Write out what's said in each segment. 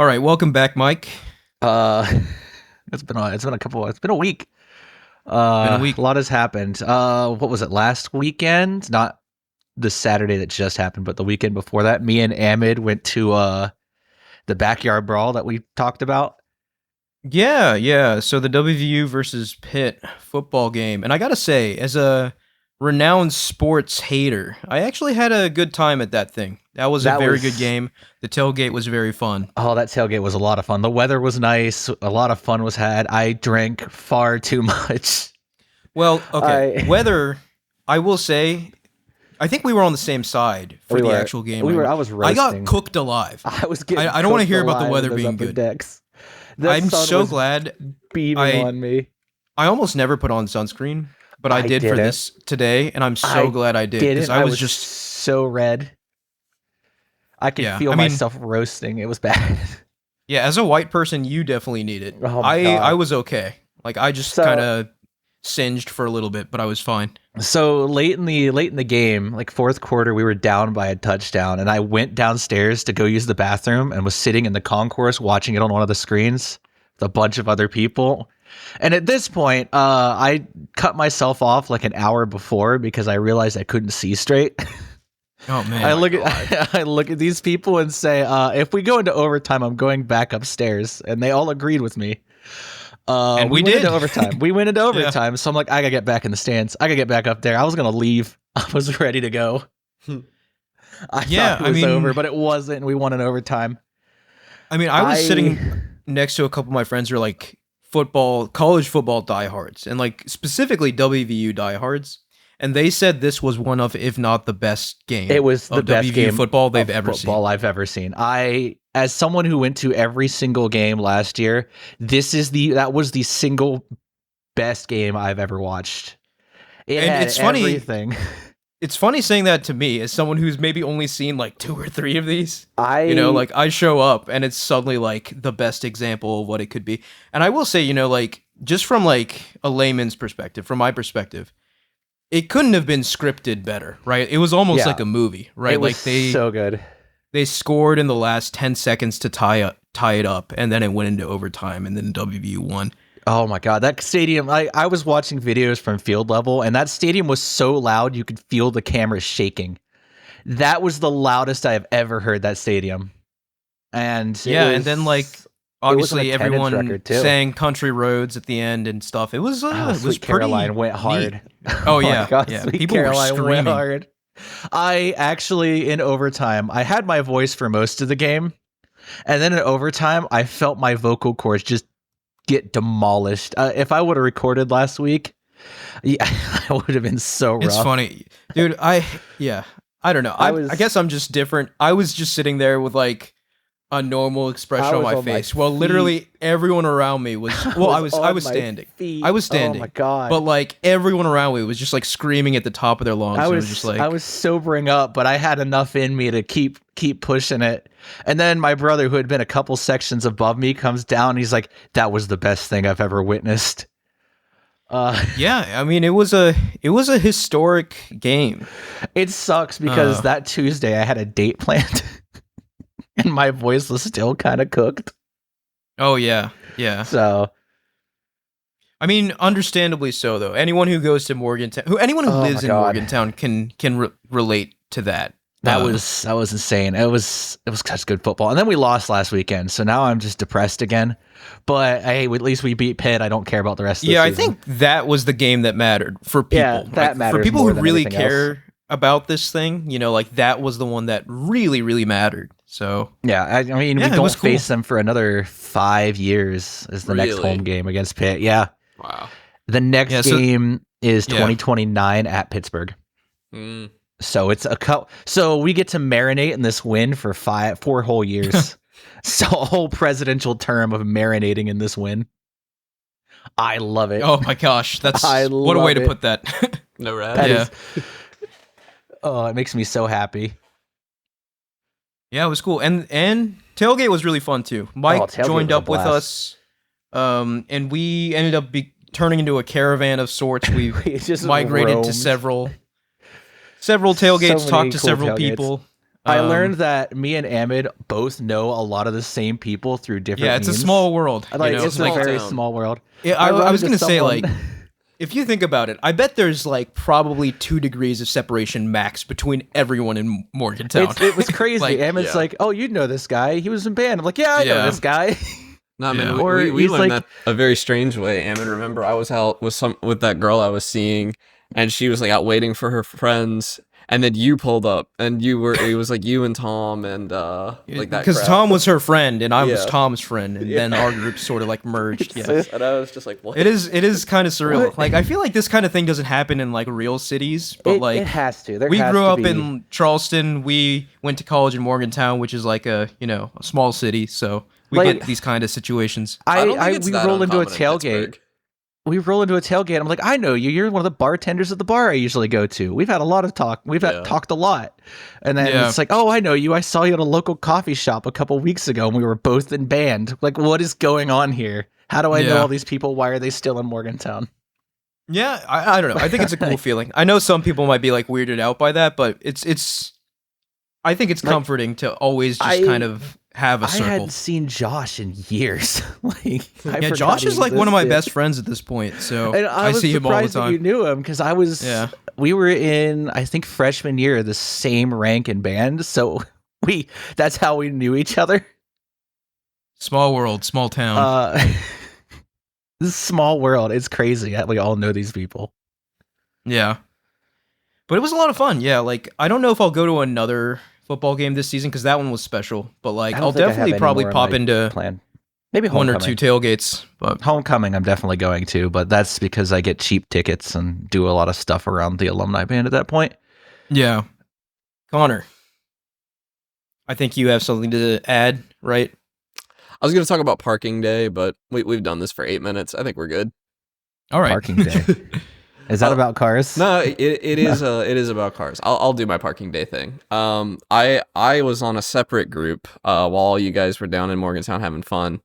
All right, welcome back, Mike. Uh, it's been a week. Been a A week. lot has happened. What was it, last weekend? Not the Saturday that just happened, but the weekend before that. Me and Amid went to the backyard brawl that we talked about. Yeah. So the WVU versus Pitt football game, and I gotta say, as a renowned sports hater, I actually had a good time at that thing. That was a That very good was game. The tailgate was very fun. Oh, that tailgate was a lot of fun. The weather was nice. A lot of fun was had. I drank far too much. Well, okay, I weather. I will say, I think we were on the same side for we the were actual game. we were I was I got roasting. cooked alive. I was getting I don't want to cooked hear about the alive in weather those being upper good. decks. The I'm sun so was glad. beaming I on me. I almost never put on sunscreen, but I I did for didn't. this today, and I'm so I glad I did because didn't. I I was was just so red. I could yeah. feel I mean, myself roasting. It was bad. yeah. As a white person, you definitely need it. Oh my I god. was okay. Like I just kind So of singed for a little bit, but I was fine. so late in the game, like fourth quarter, we were down by a touchdown, and I went downstairs to go use the bathroom and was sitting in the concourse watching it on one of the screens with a bunch of other people. And at this point, I cut myself off like an hour before because I realized I couldn't see straight. Oh I man. look at I look at these people and say, if we go into overtime, I'm going back upstairs, and they all agreed with me. And We we went did. into overtime. We went into Yeah. overtime, so I'm like, I gotta get back in the stands. I gotta get back up there. I was gonna leave. I was ready to go. I Yeah. thought it I was over, mean, but it wasn't. And we won in overtime. I was I sitting next to a couple of my friends who are like college football diehards, and like specifically WVU diehards, and they said this was one of, if not the best It game was the of best WVU game football they've of ever football seen. I've ever seen. As someone who went to every single game last year, that was the single best game I've ever watched. It And had it's funny. everything. It's funny saying that to me as someone who's maybe only seen like two or three of these. I Like I show up and it's suddenly like the best example of what it could be. And I will say, like just from like a layman's perspective, from my perspective, it couldn't have been scripted better, right? It was almost Yeah, like a movie, right? it was Like so good. they scored in the last 10 seconds to tie it up, and then it went into overtime, and then WVU won. Oh my god, that stadium! I was watching videos from field level, and that stadium was so loud you could feel the cameras shaking. That was the loudest I have ever heard that stadium, and Yeah, and then like it was an obviously attendance everyone record too. sang country roads at the end and stuff. It was Oh, it was Sweet pretty Caroline went neat. hard. Oh my yeah, god, yeah. Sweet People were Caroline went screaming. hard. I actually in overtime, I had my voice for most of the game, and then in overtime, I felt my vocal cords just get demolished. If I would have recorded last week, yeah, I would have been so rough. It's funny, dude. I don't know. I guess I'm just different. I was just sitting there with like a normal expression I on was my on my face, while feet. literally everyone around me was. Well, I was on my standing. feet. I was standing. Oh my god! But like everyone around me was just like screaming at the top of their lungs. I and it was just like I was sobering up, but I had enough in me to keep pushing it. And then my brother, who had been a couple sections above me, comes down. And he's like, "That was the best thing I've ever witnessed." yeah. I mean, it was a historic game. It sucks because Uh, that Tuesday I had a date planned, and my voice was still kind of cooked. oh yeah. So, I mean, understandably so though. Anyone who goes to Morgantown, anyone who oh lives my in god, Morgantown can relate to that. that was insane. It was such good football, and then we lost last weekend. So now I'm just depressed again. But hey, at least we beat Pitt. I don't care about the rest of the Yeah, I season. think that was the game that mattered for people. Yeah, that Like, matters for people more who than really anything else. care about this thing. Like that was the one that really, really mattered. So Yeah, I mean, yeah, we it was don't cool. face them for another 5 years as the next Really? home game against Pitt. Yeah, Wow. the next Yeah, so- game is yeah. 2029 at Pittsburgh. Mm. So it's So we get to marinate in this win for 4 whole years. So a whole presidential term of marinating in this win. I love it. Oh my gosh, that's I what a way love to it. put that. No rad. That yeah. is- oh, it makes me so happy. Yeah, it was cool, and tailgate was really fun too. Mike tailgate joined was a up with blast. us, and we ended up turning into a caravan of sorts. We We just migrated to roamed. several tailgates, many talked to cool several tailgates. people. I learned that me and Ahmed both know a lot of the same people through different Yeah, it's a memes. small world. Like, You know? it's a Small very town. small world. Yeah, I was run gonna into say like, someone- if you think about it, I bet there's like probably 2 degrees of separation max between everyone in Morgantown. it was crazy. Like, Ahmed's yeah. like, "Oh, you know this guy? He was in band." I'm like, "Yeah, I know Yeah. this guy." No, man, Yeah. Or we he's learned like- that a very strange way. Ammon, remember, I was out with that girl I was seeing, and she was like out waiting for her friends, and then you pulled up, and it was like you and Tom and like that. because crowd. Tom was her friend and I was Yeah. Tom's friend, and then our group sort of like merged. Yeah. and I was just like, what? It is kind of surreal. What? Like I feel like this kind of thing doesn't happen in like real cities, but like it has to. There we has grew to up be. in Charleston. We went to college in Morgantown, which is like a small city, so we Like- get these kind of situations. I don't think it's we that roll into a uncommon in tailgate. Pittsburgh. We roll into a tailgate. I'm like, I know you. You're one of the bartenders at the bar I usually go to. We've had a lot of talk. We've Yeah. talked a lot. And then Yeah. it's like, oh, I know you. I saw you at a local coffee shop a couple weeks ago and we were both in band. Like, what is going on here? How do I know Yeah. all these people? Why are they still in Morgantown? Yeah, I don't know. I think it's a cool feeling. I know some people might be like weirded out by that, but it's. I think it's Like, comforting to always just I- kind of have a I circle. hadn't seen Josh in years. Like, I Yeah, forgot Josh he is like one of my existed. best friends at this point, so And I was see him all the surprised that you time. knew him because I was. Yeah. We were in, I think, freshman year, the same rank in band, so that's how we knew each other. Small world, small town. This is a small world. It's crazy that we all know these people. Yeah. But it was a lot of fun. Yeah, like I don't know if I'll go to another football game this season because that one was special. But like I don't I'll think I have definitely any probably more in pop my into Plan. Maybe one or homecoming. two tailgates. But Homecoming, I'm definitely going to, but that's because I get cheap tickets and do a lot of stuff around the alumni band at that point. yeah. Connor, I think you have something to add, right? I was going to talk about parking day, but we've done this for 8 minutes. I think we're good. All right. Parking day. Is that about cars? No, it is about cars. I'll do my parking day thing. I was on a separate group while you guys were down in Morgantown having fun.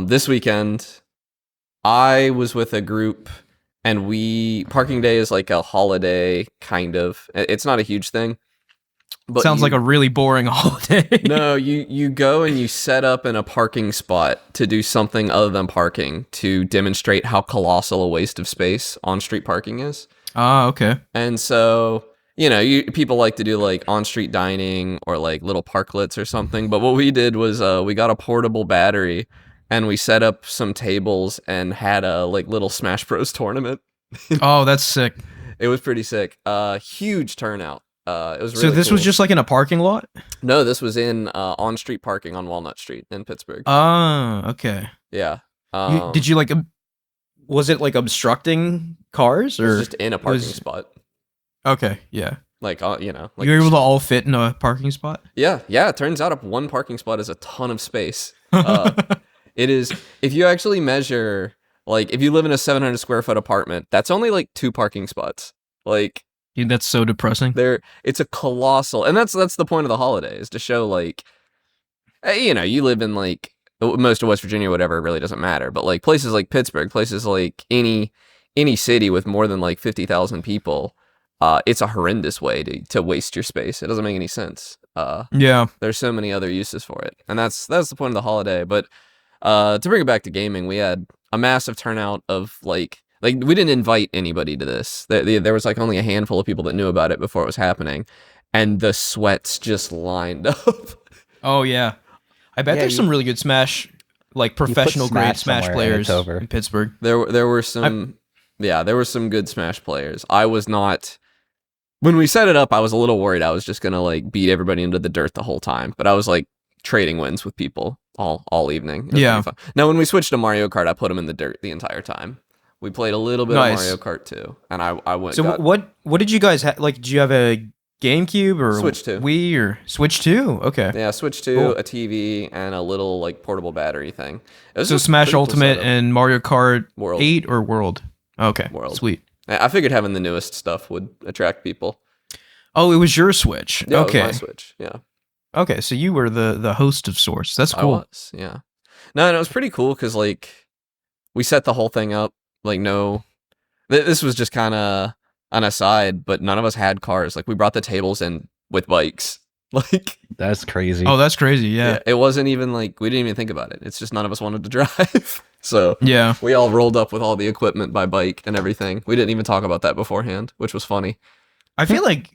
This weekend, I was with a group, and parking day is like a holiday kind of. It's not a huge thing. But Sounds like a really boring holiday. No, you go and you set up in a parking spot to do something other than parking to demonstrate how colossal a waste of space on-street parking is. Ah, okay. And so, people like to do like on-street dining or like little parklets or something. But what we did was we got a portable battery and we set up some tables and had a like little Smash Bros tournament. Oh, that's sick. It was pretty sick. Huge turnout. It was really So this was cool. just like in a parking lot? No, this was in on-street parking on Walnut Street in Pittsburgh. Ah, okay. Yeah. Did you like was it like obstructing cars It was or just in a parking was- spot. Okay, yeah. Like, like You were able to all fit in a parking spot? yeah. It turns out one parking spot is a ton of space. It is, if you actually measure, like, if you live in a 700 square foot apartment, that's only like 2 parking spots. Like, Dude, that's so depressing. it's a colossal, and that's the point of the holiday, is to show, like, you live in, like, most of West Virginia, whatever, it really doesn't matter. But, like, places like Pittsburgh, places like any city with more than, like, 50,000 people, it's a horrendous way to waste your space. It doesn't make any sense. Yeah. There's so many other uses for it, and that's the point of the holiday. But to bring it back to gaming, we had a massive turnout of like we didn't invite anybody to this. There was like only a handful of people that knew about it before it was happening, and the sweats just lined up. Oh yeah. I bet Yeah, there's some really good Smash, like professional grade Smash Smash somewhere and it's players over. in Pittsburgh. There were some there were some good Smash players. I was not. When we set it up, I was a little worried I was just gonna like beat everybody into the dirt the whole time, but I was like trading wins with people all evening. It was Yeah. pretty fun. Now, when we switched to Mario Kart, I put them in the dirt the entire time. We played a little bit Nice. of Mario Kart too, and I went. So got what did you guys have? Like, did you have a GameCube or Switch 2. Wii or Switch 2? Okay. yeah, Switch 2, Cool. a TV, and a little like portable battery thing. It was So just Smash pretty cool Ultimate setup. and Mario Kart World. 8 or World? Okay. World. Sweet. I figured having the newest stuff would attract people. Oh, it was your Switch. Yeah, Okay. it was my Switch. Yeah. Okay, so you were the host of sorts. That's I cool. was, yeah. No, and it was pretty cool because like we set the whole thing up. Like this was just kind of an aside, but none of us had cars. Like we brought the tables in with bikes, Like, That's crazy. Oh, that's crazy. Yeah. it wasn't even like we didn't even think about it. It's just none of us wanted to drive. So Yeah. we all rolled up with all the equipment by bike and everything. We didn't even talk about that beforehand, which was funny. I feel like,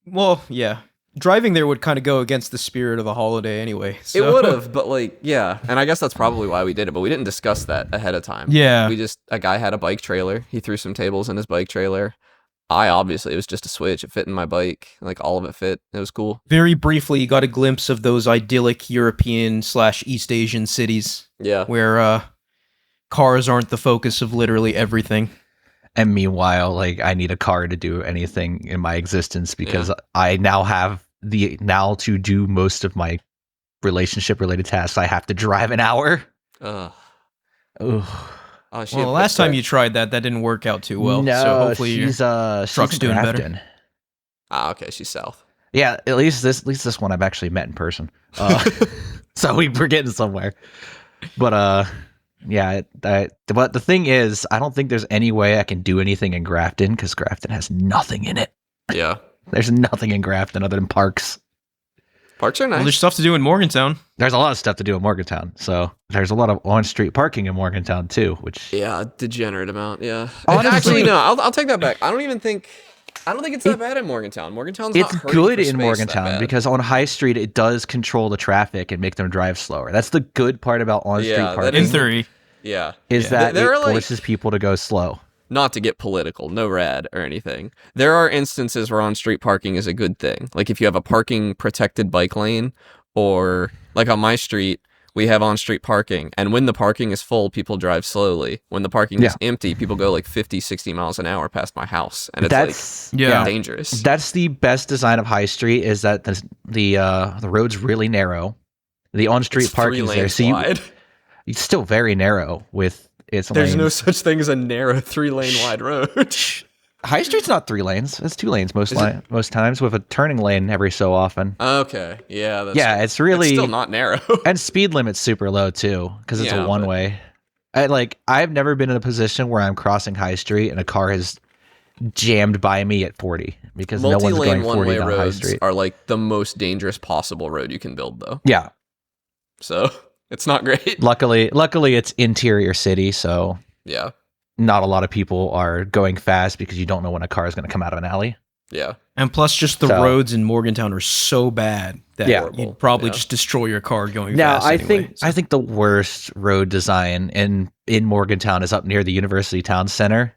well, yeah, driving there would kind of go against the spirit of the holiday anyway. So. It would have, but like, yeah. And I guess that's probably why we did it, but we didn't discuss that ahead of time. Yeah. A guy had a bike trailer. He threw some tables in his bike trailer. It was just a switch. It fit in my bike. Like, all of it fit. It was cool. Very briefly, you got a glimpse of those idyllic European/East Asian cities Yeah. where cars aren't the focus of literally everything. And meanwhile, like, I need a car to do anything in my existence because I now have to do most of my relationship related tasks. I have to drive an hour. Ugh. Ugh. Oh, Well, the last time you tried that didn't work out too well. No, so hopefully she's truck's in doing better. Grafton. Ah, okay. She's south. Yeah, at least this one I've actually met in person. So we're getting somewhere. But yeah, but the thing is, I don't think there's any way I can do anything in Grafton because Grafton has nothing in it. Yeah. There's nothing in Grafton other than parks. Parks are nice. Well, there's stuff to do in Morgantown. There's a lot of stuff to do in Morgantown. So there's a lot of on-street parking in Morgantown too, which Yeah, degenerate amount. Yeah. Honestly- Actually, no. I'll take that back. I don't think it's that bad in Morgantown. Morgantown's not it's hurting good for in space that Morgantown bad. because on High Street it does control the traffic and make them drive slower. That's the good part about on-street Yeah, that parking. In is- theory. Yeah. is that There it are, like- forces people to go slow. Not to get political, no rad or anything. There are instances where on-street parking is a good thing. Like if you have a parking protected bike lane, or like on my street, we have on-street parking. And when the parking is full, people drive slowly. When the parking is empty, people go like 50, 60 miles an hour past my house. And it's That's Yeah. dangerous. That's the best design of High Street is that the road's really narrow. The on-street It's parking 3 is there, lanes so wide. it's still very narrow with its There's no lanes. such thing as a narrow 3-lane wide road. High Street's not 3 lanes. It's 2 lanes most Is most times with a turning lane every so often. Okay, yeah, that's Yeah, it's really still not narrow. and speed limit's super low too because it's Yeah, a but- one-way. I've never been in a position where I'm crossing High Street and a car has jammed by me at 40 because no one's Multi-lane going 40 one-way down High roads Street. are like the most dangerous possible road you can build, though. Yeah, So it's not great. luckily it's interior city, so Yeah, not a lot of people are going fast because you don't know when a car is going to come out of an alley. yeah. And plus, just the So- roads in Morgantown are so bad that Yeah. you'd probably Yeah. just destroy your car going Now, fast. I anyway. think the worst road design in Morgantown is up near the University Town Center,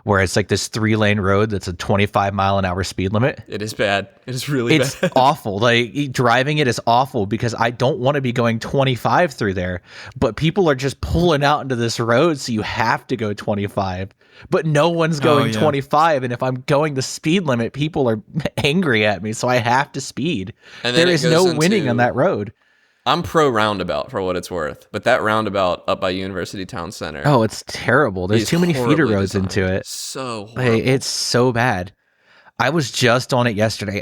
where it's like this 3-lane road that's a 25-mile-an-hour speed limit. It is bad. It is really It's bad. awful. Like driving it is awful because I don't want to be going 25 through there, but people are just pulling out into this road, so you have to go 25. But no one's going yeah. 25, and if I'm going the speed limit, people are angry at me, so I have to speed. And then There it is goes no winning on into- that road. I'm pro roundabout for what it's worth, but that roundabout up by University Town Center. Oh, it's terrible. There's is too many feeder horribly roads into designed. it. So Hey, horrible. it's so bad. I was just on it yesterday.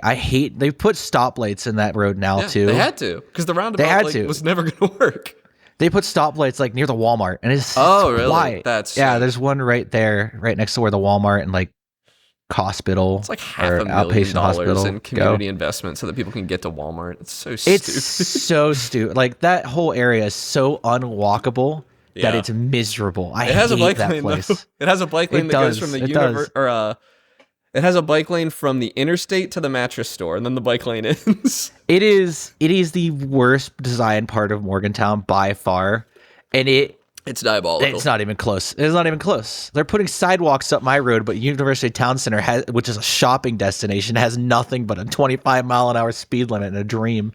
They put stoplights in that road now Yeah, too. They had to because the roundabout had like, to. was never going to work. They put stoplights like near the Walmart, and it's Oh, really? why? That's yeah. sick. There's one right there, right next to where the Walmart and like hospital. It's like or $500,000 in community investment so that people can get to Walmart. It's so stupid. It's so stupid. Like that whole area is so unwalkable that Yeah. it's miserable. I It has a hate bike that lane place. though. It has a bike lane It that goes does, from the it universe, does. it has a bike lane from the interstate to the mattress store, and then the bike lane ends. It is the worst design part of Morgantown by far, and It's diabolical. it's not even close. It's not even close. They're putting sidewalks up my road, but University Town Center which is a shopping destination, has nothing but a 25-mile-an-hour speed limit and a dream.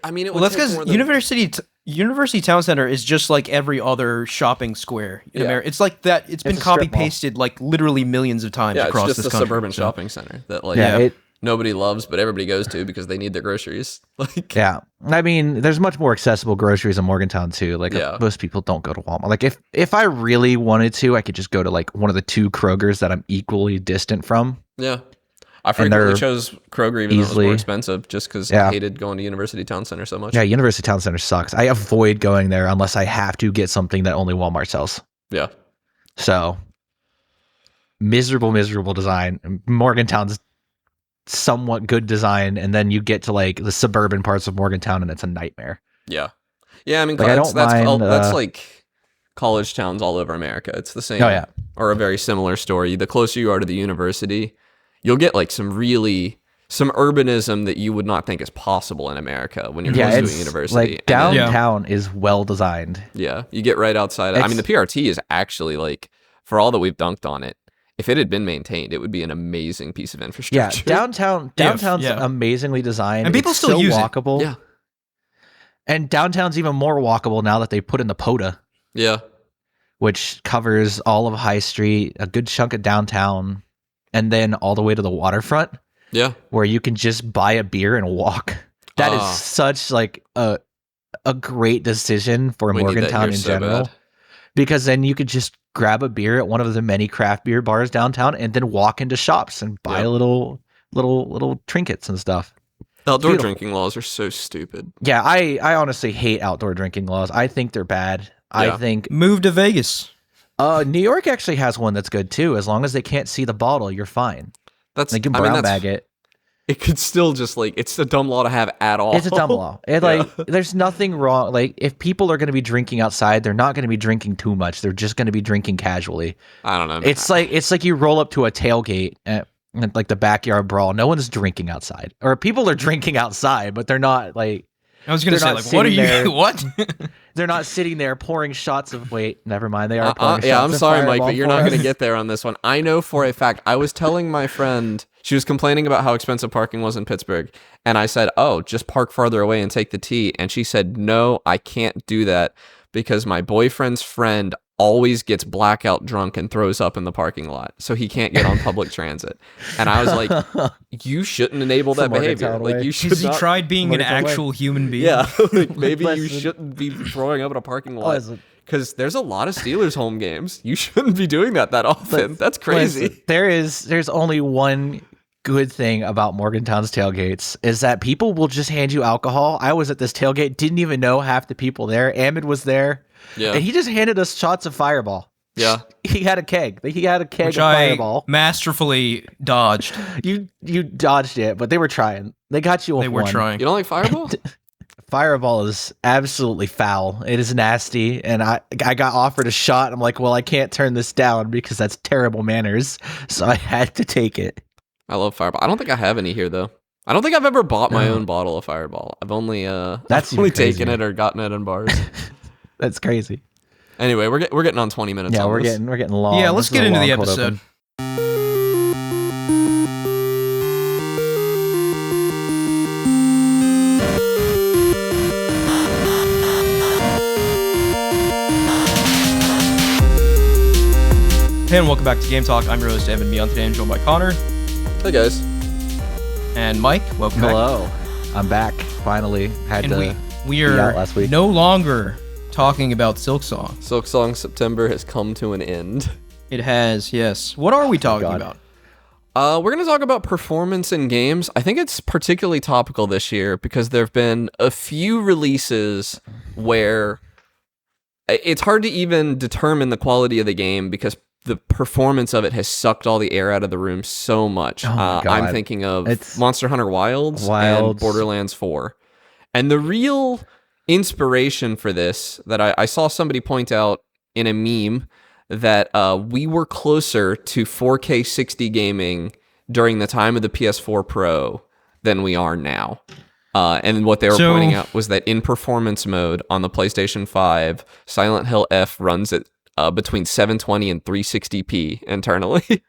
I mean, it Well, would that's take more because than University Town Center is just like every other shopping square in Yeah. America. It's like that. It's been a strip copy mall. pasted like literally millions of times yeah, it's across just this a country. suburban so- shopping center that like Yeah, nobody loves, but everybody goes to because they need their groceries. Like, yeah. I mean, there's much more accessible groceries in Morgantown too. Like Yeah. most people don't go to Walmart. Like if I really wanted to, I could just go to like one of the 2 Krogers that I'm equally distant from. yeah. I frequently they're chose Kroger even though it was easily- more expensive, just because Yeah. I hated going to University Town Center so much. Yeah, University Town Center sucks. I avoid going there unless I have to get something that only Walmart sells. Yeah. So miserable design. Morgantown's somewhat good design, and then you get to like the suburban parts of Morgantown, and it's a nightmare. Yeah. Yeah, I mean, Like, I don't mind, that's like college towns all over America. It's the same. Oh, yeah. Or a very similar story. The closer you are to the university, you'll get like some urbanism that you would not think is possible in America when you're close to a university. Like And then- downtown is well designed. yeah, you get right outside. I mean, the PRT is actually like, for all that we've dunked on it, if it had been maintained, it would be an amazing piece of Yeah, infrastructure. downtown's yeah. amazingly designed, And people it's still so use it. walkable. Yeah. And downtown's even more walkable now that they put in the POTA, Yeah. which covers all of High Street, a good chunk of downtown, and then all the way to the waterfront, Yeah. where you can just buy a beer and walk. That is Ah. such like a great decision for We need that Morgantown here in so general, bad. because then you could just grab a beer at one of the many craft beer bars downtown, and then walk into shops and buy Yep. little trinkets and stuff. Outdoor beautiful. drinking laws are so stupid. Yeah, I honestly hate outdoor drinking laws. I think they're bad. I Yeah. think Move to Vegas. New York actually has one that's good too. As long as they can't see the bottle, you're fine. That's They can I mean, brown that's- bag it. It could still just like, it's a dumb law to have at all. It's a dumb law. It, like, there's nothing wrong. Like, if people are going to be drinking outside, they're not going to be drinking too much. They're just going to be drinking casually. I don't know. It's like you roll up to a tailgate at like the backyard brawl. No one's drinking outside, or people are drinking outside, but they're not like I was gonna They're say, not like, what are sitting there. you? What? they're not sitting there pouring shots of. Wait, never mind. They are pouring shots. yeah, I'm of sorry, Mike, Fireball but you're for not us. going to get there on this one. I know for a fact. I was telling my friend, she was complaining about how expensive parking was in Pittsburgh, and I said, "Oh, just park farther away and take the T." And she said, "No, I can't do that because my boyfriend's friend always gets blackout drunk and throws up in the parking lot, so he can't get on public transit." And I was like, "You shouldn't enable that From behavior. Morgantown Like, way. you should Has he not." tried being an Morgantown way. actual human being? Yeah, like, maybe you Listen. shouldn't be throwing up in a parking Oh, lot. is it- Because there's a lot of Steelers home games. You shouldn't be doing that often. That's crazy. Listen, there's only one good thing about Morgantown's tailgates is that people will just hand you alcohol. I was at this tailgate, didn't even know half the people there. Ahmed was there, Yeah. and he just handed us shots of Fireball. Yeah. He had a keg. He had a keg Which of I Fireball. masterfully dodged. You dodged it, but they were trying. They got you. They were trying. You don't like Fireball? Fireball is absolutely foul. It is nasty, and I got offered a shot. I'm like, well, I can't turn this down because that's terrible manners. So I had to take it. I love Fireball. I don't think I have any here though. I don't think I've ever bought my No. own bottle of Fireball. I've only That's I've only even taken crazier. it or gotten it in bars. That's crazy. Anyway, we're getting on 20 minutes. Yeah, on we're this. getting long. Yeah, let's This is get a into the long cold episode. open. Hey, and welcome back to Game Talk. I'm your host, Evan Meon. Today I'm joined by Connor Hey guys. and Mike. Welcome back. Hello, I'm back. Finally, had And to. we be out are last week. no longer talking about Silk Song. Silk Song September has come to an end. It has, yes. What are we talking God. about? We're going to talk about performance in games. I think it's particularly topical this year because there have been a few releases where it's hard to even determine the quality of the game because the performance of it has sucked all the air out of the room so much. Oh my God. I'm thinking of It's- Monster Hunter Wilds and Wilds. Borderlands 4. And the real inspiration for this that I saw somebody point out in a meme that we were closer to 4K 60 gaming during the time of the PS4 Pro than we are now. And what they were So- pointing out was that in performance mode on the PlayStation 5, Silent Hill F runs at between 720 and 360p internally.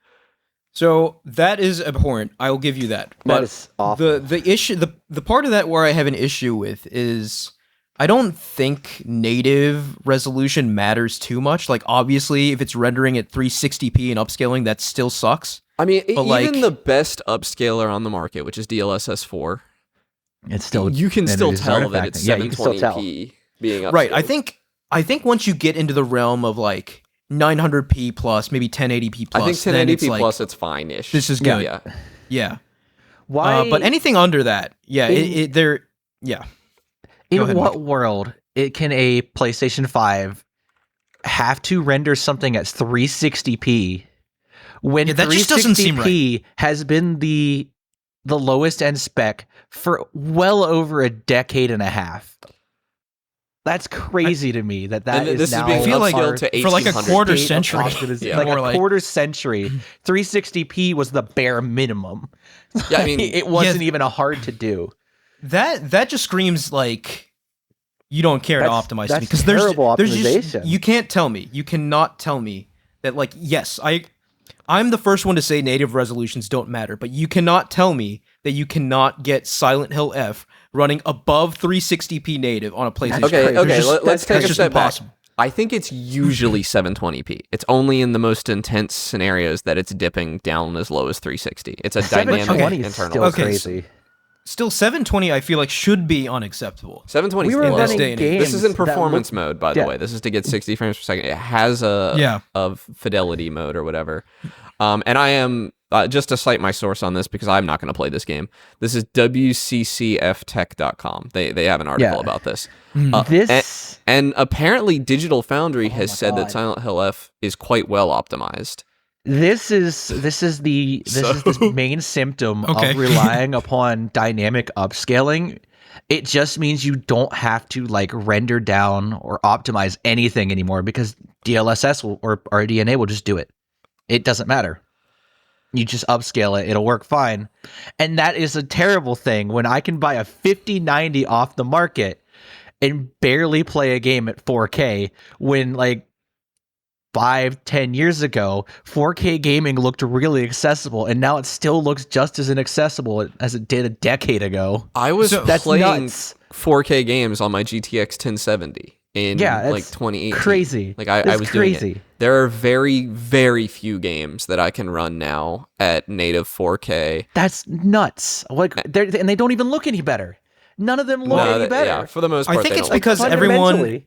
So that is abhorrent. I will give you that. But is awful. the issue, the part of that where I have an issue with is I don't think native resolution matters too much. Like, obviously, if it's rendering at 360p and upscaling, that still sucks. I mean, But, even like- the best upscaler on the market, which is DLSS 4, It's still. you can and still it is tell that artifacting. it's Yeah, you can still 720p being upscaled. Right. I think once you get into the realm of like 900p plus, maybe 1080p plus, I think then 1080p it's like, plus, it's fine-ish. this is Yeah. good. Yeah. Yeah. Why? But anything under that, yeah, In- yeah. in go ahead, what Mike. world can a PlayStation 5 have to render something at 360p when Yeah, that just doesn't seem 360p has been the the lowest end spec for well over a decade and a half. That's crazy to me that And is this is now being feel like upscaled to for like a 1800. quarter state of century. optimization. Yeah. Like More a like- quarter century. 360p was the bare minimum. Yeah, I mean, it wasn't even a hard to do. That just screams like you don't care to That's- optimize that's because terrible there's just, optimization. you can't tell me, you cannot tell me that like yes, I'm the first one to say native resolutions don't matter, but you cannot tell me that you cannot get Silent Hill F running above 360p native on a PlayStation. Okay, There's okay, just- let's take that's a just step back. impossible. I think it's usually 720p. It's only in the most intense scenarios that it's dipping down as low as 360. It's a dynamic 720 is internal. still Okay, crazy. Still 720 I feel like should be unacceptable. 720 We were in this running day and age. games This is in that performance looked- mode, by the yeah. way. This is to get 60 frames per second. It has a fidelity mode or whatever. And I am just to cite my source on this because I'm not going to play this game. This is wccftech.com. They have an article Yeah. about this. This And apparently, Digital Foundry has my said that God. Silent Hill F is quite well optimized. this is the Main symptom Okay. of relying upon dynamic upscaling. It just means you don't have to like render down or optimize anything anymore because DLSS or RDNA will just do it. It doesn't matter. You just upscale it, it'll work fine. And that is a terrible thing when I can buy a 5090 off the market and barely play a game at 4K when like 5-10 years ago 4K gaming looked really accessible and now it still looks just as inaccessible as it did a decade ago. I was That's playing nuts. 4K games on my GTX 1070 in Yeah, like it's 2018. crazy. Like I That's was doing crazy. it. There are very, very few games that I can run now at native 4K. That's nuts. Like and they don't even look any better. None of them look any that- better. yeah, for the most I part, think they it's don't look because bad. Fundamentally,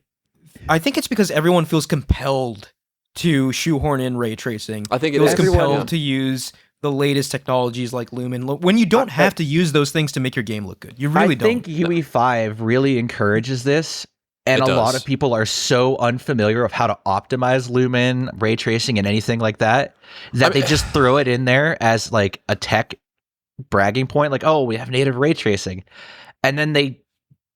everyone feels compelled to shoehorn in ray tracing. I think it feels is. compelled Yeah. to use the latest technologies like Lumen when you don't have to use those things to make your game look good. You really I think don't. UE5 really encourages this. And It a lot does. of people are so unfamiliar of how to optimize Lumen, ray tracing, and anything like that they just throw it in there as like a tech bragging point, like, oh, we have native ray tracing. And then they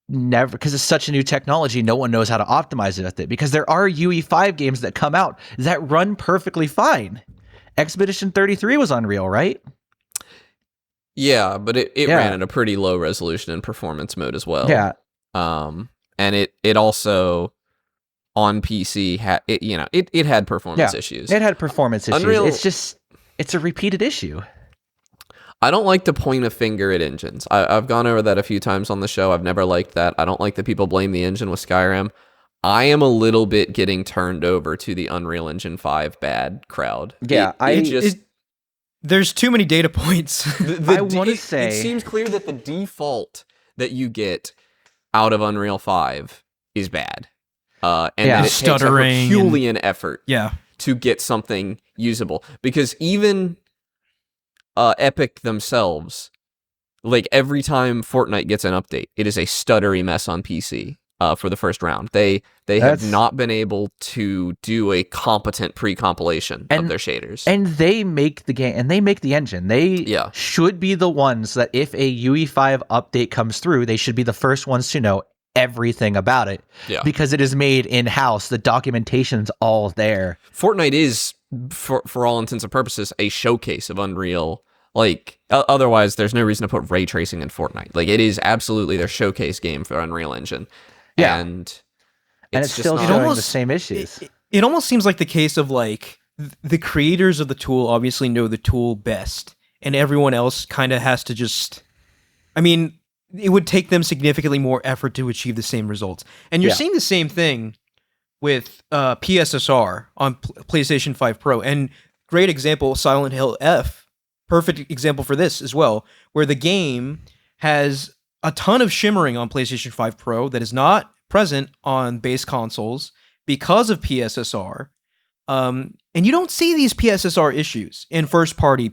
never, because it's such a new technology, no one knows how to optimize it with it. Because there are UE5 games that come out that run perfectly fine. Expedition 33 was Unreal, right? Yeah, but it Yeah. ran at a pretty low resolution in performance mode as well. Yeah. And it also on PC had it had performance issues. It had performance issues. Unreal- It's a repeated issue. I don't like to point a finger at engines. I've gone over that a few times on the show. I've never liked that. I don't like that people blame the engine with Skyrim. I am a little bit getting turned over to the Unreal Engine 5 bad crowd. Yeah, There's too many data points. I wanna it say- seems clear that the default that you get out of Unreal 5 is bad. And Yeah. that it Stuttering takes a Herculean effort yeah. to get something usable. Because even Epic themselves, like every time Fortnite gets an update, it is a stuttery mess on PC for the first round. They have That's- not been able to do a competent pre-compilation of their shaders. And they make the game and they make the engine. They Yeah. should be the ones that if a UE5 update comes through, they should be the first ones to know everything about it. Yeah. Because it is made in-house. The documentation's all there. Fortnite is, for all intents and purposes, a showcase of Unreal. Like, otherwise, there's no reason to put ray tracing in Fortnite. Like, it is absolutely their showcase game for Unreal Engine. Yeah. And And it's it's still just showing not... the almost- same issues. It almost seems like the case of like the creators of the tool obviously know the tool best, and everyone else kind of has to just. I mean, it would take them significantly more effort to achieve the same results, and you're Yeah. seeing the same thing with PSSR on PlayStation 5 Pro, and great example, Silent Hill F, perfect example for this as well, where the game has a ton of shimmering on PlayStation 5 Pro that is not present on base consoles because of PSSR. And you don't see these PSSR issues in first-party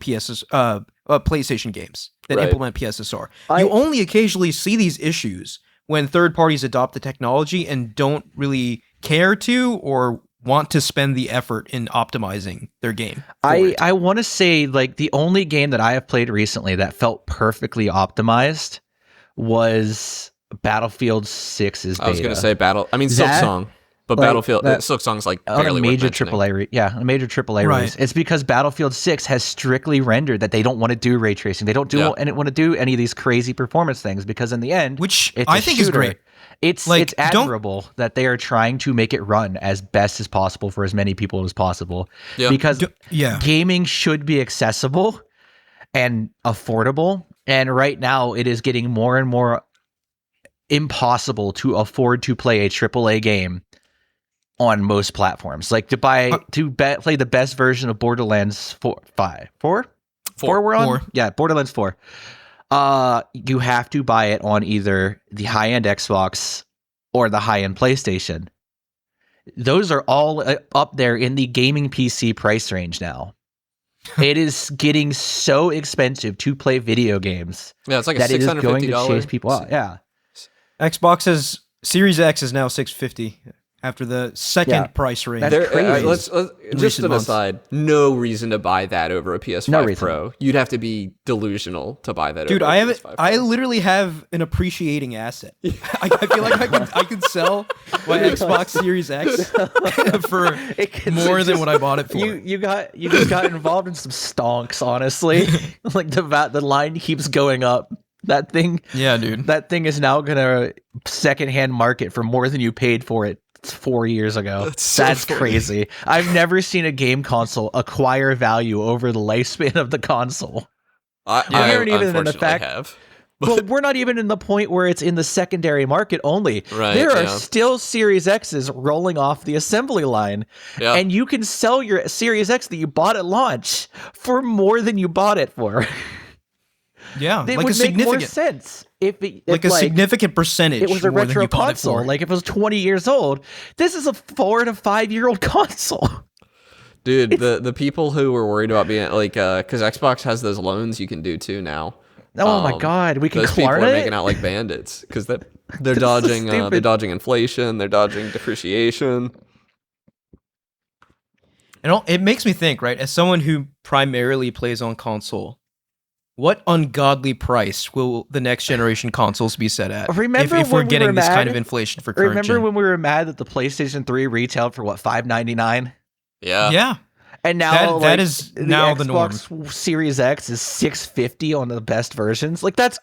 PlayStation games that Right. implement PSSR. I- You only occasionally see these issues when third parties adopt the technology and don't really care to or want to spend the effort in optimizing their game. for it. I want to say like the only game that I have played recently that felt perfectly optimized was Battlefield 6's beta. I was gonna say I mean That- Silksong, but like, Battlefield that- Silksong's like on a barely major worth mentioning. AAA, a major AAA Right. release. It's because Battlefield 6 has strictly rendered that they don't want to do ray tracing. They don't Yeah. want to do any of these crazy performance things because in the end, Which it's I a think is shooter. great. It's Like, don't- admirable that they are trying to make it run as best as possible for as many people as possible. Yeah. Because Yeah. gaming should be accessible and affordable, and right now it is getting more and more impossible to afford to play a AAA game on most platforms. Like to play the best version of Borderlands 4 we're on? 4. Yeah, Borderlands 4. You have to buy it on either the high-end Xbox or the high-end PlayStation. Those are all up there in the gaming PC price range now. It is getting so expensive to play video games Yeah, it's like a that it is going to $650. chase people out. Yeah. Xbox's Series X is now $650 after the second Yeah. price range. That's crazy. Let's just recent an months. aside. No reason to buy that over a PS5 No reason. Pro. You'd have to be delusional to buy that. Dude, over I a have PS5 I Pro. literally have an appreciating asset. I feel like I could sell my Xbox Series X for more than what I bought it for. You just got involved in some stonks, honestly. Like the line keeps going up. That thing is now gonna secondhand market for more than you paid for it 4 years ago. That's so That's funny. crazy. I've never seen a game console acquire value over the lifespan of the console. I We aren't even in the unfortunately fact- have. Well, we're not even in the point where it's in the secondary market only. Right, There are yeah. still Series X's rolling off the assembly line. Yeah. And you can sell your Series X that you bought at launch for more than you bought it for. Yeah, It like would a make more significant, sense if like a significant percentage. it was a more than retro you bought it console. for. Like if it was 20 years old, this is a 4 to 5 year old console. Dude, the people who were worried about being like, because Xbox has those loans you can do too now. Oh my god, we can Those people are Klarna making it? out like bandits because they're This is dodging they're stupid. dodging inflation, they're dodging depreciation. It makes me think, right? As someone who primarily plays on console, what ungodly price will the next generation consoles be set at? Remember if we're when we getting were this kind mad? of inflation for current Remember gen? when we were mad that the PlayStation 3 retailed for what, $599? Yeah. Yeah, And now that is now the norm. Xbox Series X is $650 on the best versions. Like that's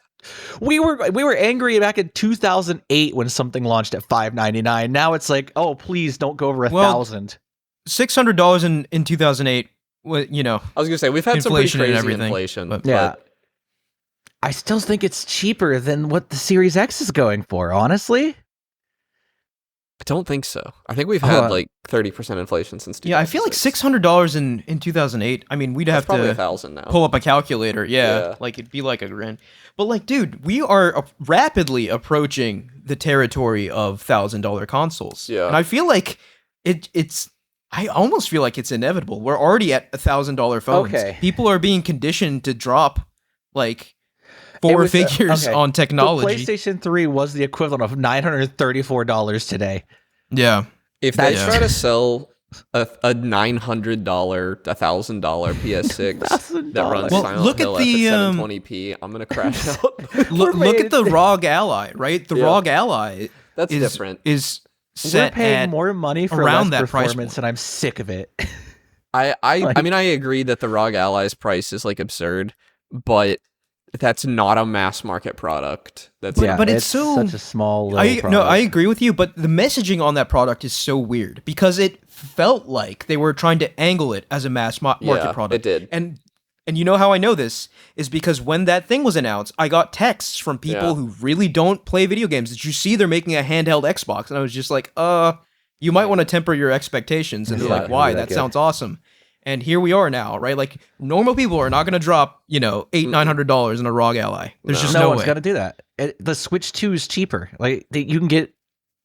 we were angry back in 2008 when something launched at $599. Now it's like, oh please don't go over $1,000. $600 in 2008. You know, I was gonna say we've had some pretty Inflation and crazy everything, inflation. but- Yeah. I still think it's cheaper than what the Series X is going for, honestly. I don't think so. I think we've Oh, had like 30% inflation since 2006. yeah, I feel like $600 in 2008. I mean, we'd That's have probably to 1,000 now. pull up a calculator. Yeah, Yeah. like it'd be like a grand. But like, dude, we are rapidly approaching the territory of $1,000 consoles. Yeah. and I feel like it's. I almost feel like it's inevitable. We're already at $1,000 phones. Okay. People are being conditioned to drop like four was, figures okay. on technology. The PlayStation 3 was the equivalent of $934 today. Yeah. If they That's- try to sell a $900, $1,000 PS6 that runs Well, Silent look at Hill the, at 720p, I'm gonna crash out. Look at the ROG Ally, right? The Yeah. ROG Ally That's is different. is We're set paying at more money for around less that price performance, point. and I'm sick of it. I mean I agree that the ROG Ally's price is like absurd, but that's not a mass market product. That's But it's so- such a small little I product. agree with you, but the messaging on that product is so weird because it felt like they were trying to angle it as a mass market Yeah, product. it did. And you know how I know this is because when that thing was announced, I got texts from people Yeah. who really don't play video games. Did you see they're making a handheld Xbox? And I was just like, you might want to temper your expectations. And they're Yeah, like, why? it'd be That that sounds awesome. And here we are now, right? Like normal people are not going to drop, $800-900 in a ROG Ally. There's just no no one's way. gonna do that. The Switch 2 is cheaper. Like you can get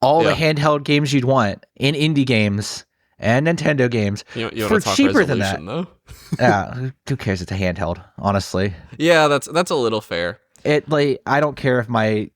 all the handheld games you'd want in indie games and Nintendo games you for wanna talk cheaper than that. resolution, though? Yeah, who cares? It's a handheld, honestly. Yeah, that's a little fair. I don't care if I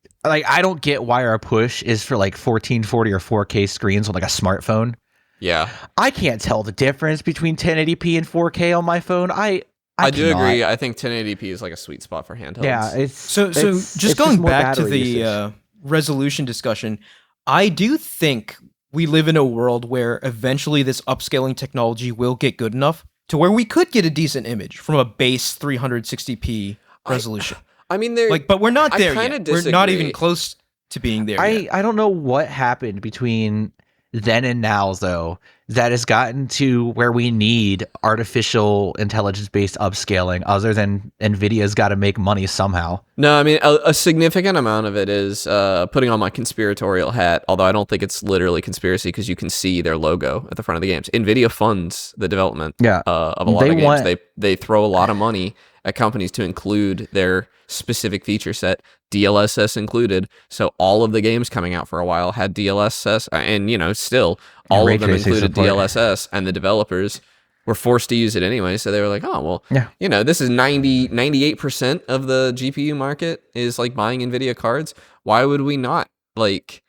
don't get why our push is for like 1440 or 4K screens on like a smartphone. Yeah, I can't tell the difference between 1080p and 4K on my phone. I do cannot. agree. I think 1080p is like a sweet spot for handhelds. Yeah, it's So it's just it's going more back to battery the usage. resolution discussion, I do think we live in a world where eventually this upscaling technology will get good enough to where we could get a decent image from a base 360p resolution. I mean, there. Like, but we're not I there kinda yet. We're not even disagree. close to being there yet. I don't know what happened between then and now though that has gotten to where we need artificial intelligence based upscaling other than Nvidia's got to make money somehow. No, I mean a significant amount of it is putting on my conspiratorial hat. Although I don't think it's literally conspiracy because you can see their logo at the front of the games. Nvidia funds the development Yeah. of a lot They of games. want- They throw a lot of money at companies to include their specific feature set, DLSS included. So all of the games coming out for a while had DLSS, and still all ray of them tracing included support. DLSS, and the developers were forced to use it anyway. So they were like, oh well, Yeah. this is 98% of the GPU market is like buying NVIDIA cards. Why would we not like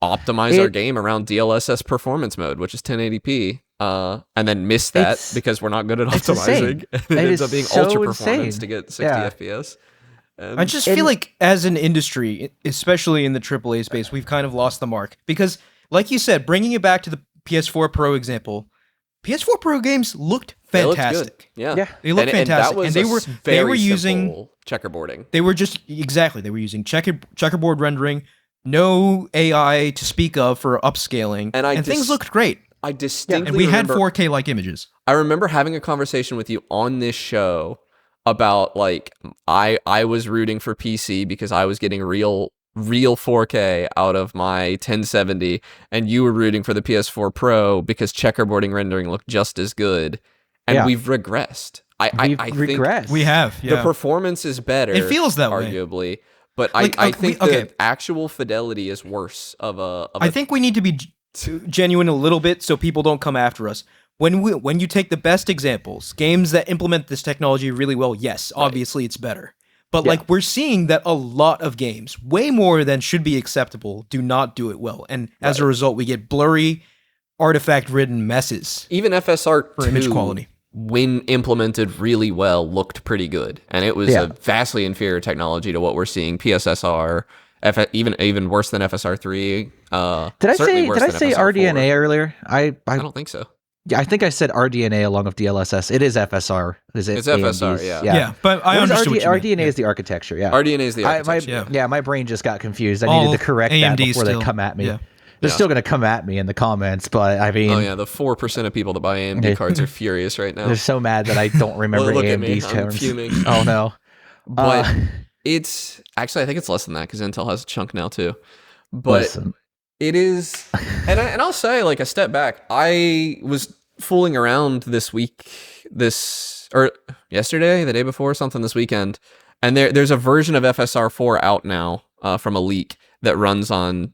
optimize our game around DLSS performance mode, which is 1080p, and then miss that It's- because we're not good at it's insane. optimizing. And It it ends is up being so ultra performance insane. to get 60 Yeah. FPS. And I just feel like as an industry, especially in the AAA space, we've kind of lost the mark because, like you said, bringing it back to the PS4 Pro example, PS4 Pro games looked they looked fantastic. good. Yeah. Yeah. They looked And that fantastic, was and they a were very using simple checkerboarding. they were using checkerboard rendering, no AI to speak of for upscaling, And things looked great. I distinctly And we had remember 4K like images. I remember having a conversation with you on this show about like I was rooting for PC because I was getting real 4K out of my 1070, and you were rooting for the PS4 Pro because checkerboarding rendering looked just as good. And Yeah. we've regressed. We've I think regressed. We have, the performance is better. It feels that way. arguably, but Like, I think okay. the actual fidelity is worse of a. I think we need to be genuine a little bit so people don't come after us. When you take the best examples, games that implement this technology really well, yes, obviously it's better. But like we're seeing that a lot of games, way more than should be acceptable, do not do it well. And as a result, we get blurry, artifact-ridden messes even FSR for image quality. when implemented really well, looked pretty good, and it was Yeah. a vastly inferior technology to what we're seeing. PSSR, even worse than FSR3. Did I say FSR4. RDNA earlier? I don't think so. Yeah, I think I said RDNA along with DLSS. It is FSR. Is it? It's FSR, AMD's? yeah. Yeah, but I What is understood what you meant. RDNA Yeah. is the architecture. Yeah. RDNA is the architecture. My brain just got confused. I All needed to correct that AMD before still. they come at me. Yeah. They're Yeah. still going to come at me in the comments, but I mean, Oh yeah, the 4% of people that buy AMD cards are furious right now. they're so mad that I don't remember Look at me, AMD's I'm terms. fuming. Oh no. But Uh, it's actually, I think it's less than that because Intel has a chunk now too. But Listen. it is, and I'll say, like, a step back. I was fooling around this week, or yesterday, the day before, something this weekend, and there's a version of FSR4 out now from a leak that runs on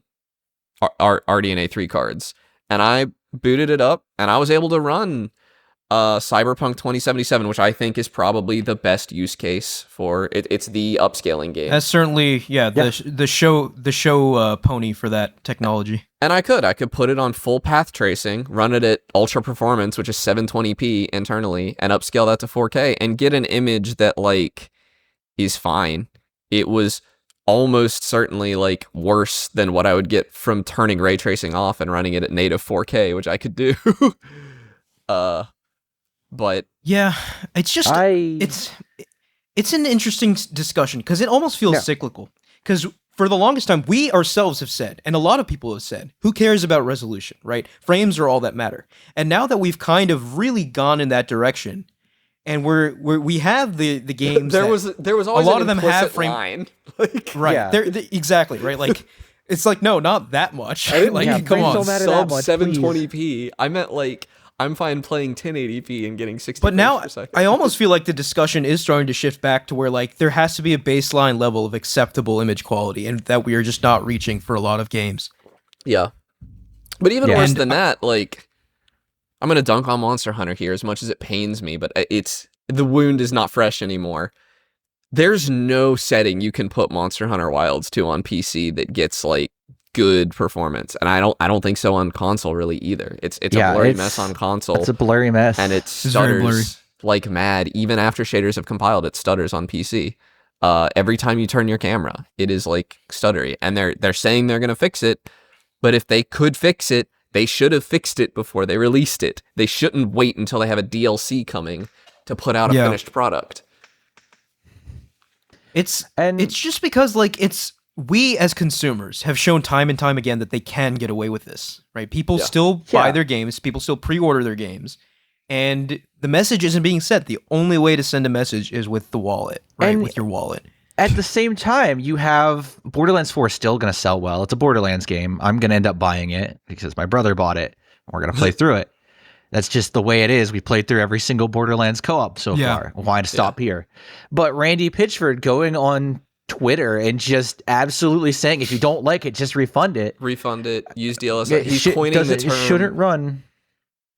RDNA 3 cards, and I booted it up, and I was able to run Cyberpunk 2077, which I think is probably the best use case for it. It's the upscaling game. That's certainly the show pony for that technology. And I could put it on full path tracing, run it at ultra performance, which is 720p internally, and upscale that to 4K and get an image that like is fine. It was almost certainly like worse than what I would get from turning ray tracing off and running it at native 4K, which I could do. But Yeah, it's just it's an interesting discussion because it almost feels cyclical. Because for the longest time, we ourselves have said, and a lot of people have said, who cares about resolution, right? Frames are all that matter. And now that we've kind of really gone in that direction, and we have the games. there was always a lot an of them implicit have frame line. Like, right. Yeah. Exactly right. Like it's like no, not that much. I didn't Like yeah, come frames on. don't matter that sub much, 720p. I meant like I'm fine playing 1080p and getting 60 But frames now per second. I almost feel like the discussion is starting to shift back to where like there has to be a baseline level of acceptable image quality, and that we are just not reaching for a lot of games. Yeah. But even Yeah. worse And than that, like, I'm going to dunk on Monster Hunter here as much as it pains me, but the wound is not fresh anymore. There's no setting you can put Monster Hunter Wilds to on PC that gets like good performance, and I don't think so on console really either. It's a blurry mess on console. It's a blurry mess, and it very blurry. stutters like mad. Even after shaders have compiled, it stutters on PC. Every time you turn your camera, it is like stuttery, and they're saying they're gonna fix it, but if they could fix it, they should have fixed it before they released it. They shouldn't wait until they have a DLC coming to put out a finished product. It's just because like we as consumers have shown time and time again that they can get away with this, right? People still buy their games, people still pre-order their games, and the message isn't being sent. The only way to send a message is with the wallet, right? With your wallet. At the same time, you have Borderlands 4 still going to sell well. It's a Borderlands game. I'm going to end up buying it because my brother bought it. We're going to play through it. That's just the way it is. We played through every single Borderlands co-op so far. Why to stop here? But Randy Pitchford going on Twitter and just absolutely saying, if you don't like it, just refund it. Refund it. Use DLSS. He's coining the term. It shouldn't run.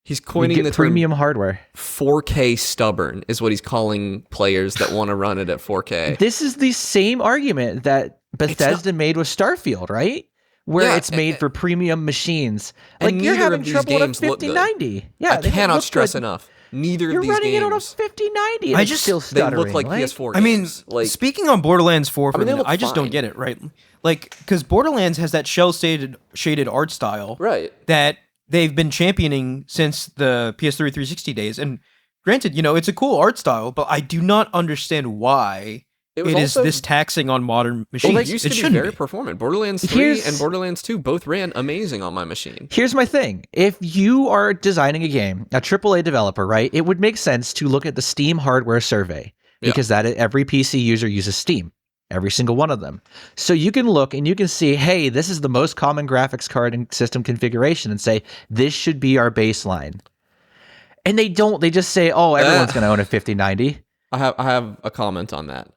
He's coining the term premium hardware. 4K stubborn is what he's calling players that want to run it at 4K. This is the same argument that Bethesda made with Starfield, right? Where it's made for premium machines. Like you're having trouble with a 5090. Yeah, I cannot stress enough. Neither of these games. You're running it on a 5090. I just still stuttering. They look like PS4 games. I mean, like, speaking on Borderlands 4 for a minute, I just fine. don't get it, right? Like, because Borderlands has that shaded art style, right? That they've been championing since the PS3 360 days. And granted, it's a cool art style, but I do not understand why it is this taxing on modern machines. Well, it used to be very performant. Borderlands 3 and Borderlands 2 both ran amazing on my machine. Here's my thing. If you are designing a game, a AAA developer, right, it would make sense to look at the Steam hardware survey because every PC user uses Steam. Every single one of them. So you can look and you can see, hey, this is the most common graphics card and system configuration, and say, this should be our baseline. And they don't. They just say, oh, everyone's going to own a 5090. I have a comment on that.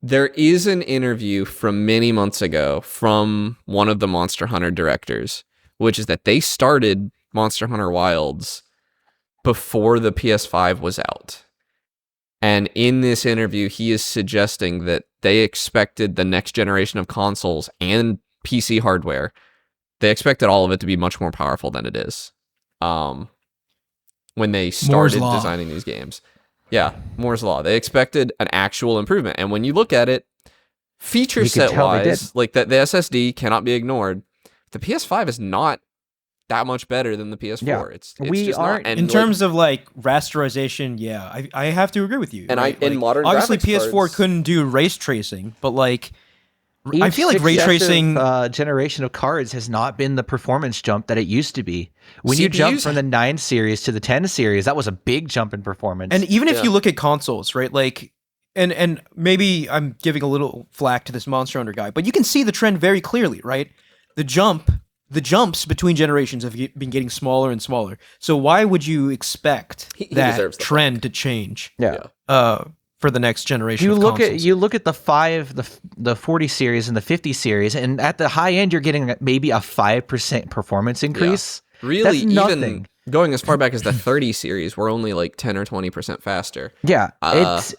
There is an interview from many months ago from one of the Monster Hunter directors, which is that they started Monster Hunter Wilds before the PS5 was out. And in this interview, he is suggesting that they expected the next generation of consoles and PC hardware, they expected all of it to be much more powerful than it is when they started designing these games. Yeah, Moore's Law. They expected an actual improvement. And when you look at it, feature set-wise, like the SSD cannot be ignored. The PS5 is not that much better than the PS4. Yeah. It's just not. And in terms of like rasterization, I have to agree with you. And right? in modern obviously graphics PS4 cards, couldn't do ray tracing, but like I feel like ray tracing generation of cards has not been the performance jump that it used to be. When you CPUs jump from the 9 series to the 10 series, that was a big jump in performance. And even if you look at consoles, right, like and maybe I'm giving a little flack to this Monster Hunter guy, but you can see the trend very clearly, right? The jumps between generations have been getting smaller and smaller. So why would you expect that trend to change? For the next generation. You look at the 40 series and the 50 series, and at the high end, you're getting maybe a 5% performance increase. Yeah. Really, even going as far back as the 30 series, we're only like 10 or 20% faster. Yeah, it's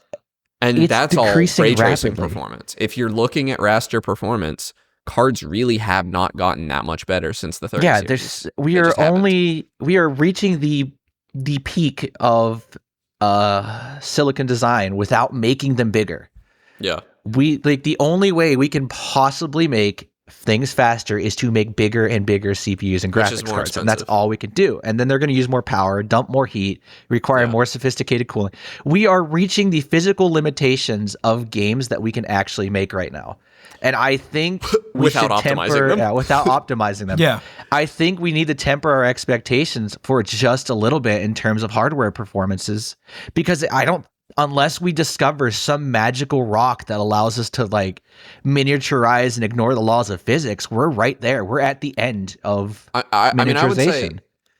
that's all ray tracing performance. If you're looking at raster performance, cards really have not gotten that much better since the 30 series. We are reaching the peak of silicon design without making them bigger. Yeah. The only way we can possibly make things faster is to make bigger and bigger CPUs and graphics cards, expensive. and that's all we can do. And then they're going to use more power, dump more heat, require more sophisticated cooling. We are reaching the physical limitations of games that we can actually make right now. And I think we should temper without optimizing them. Yeah. I think we need to temper our expectations for just a little bit in terms of hardware performances, because unless we discover some magical rock that allows us to like miniaturize and ignore the laws of physics, we're right there. We're at the end of I mean, I would say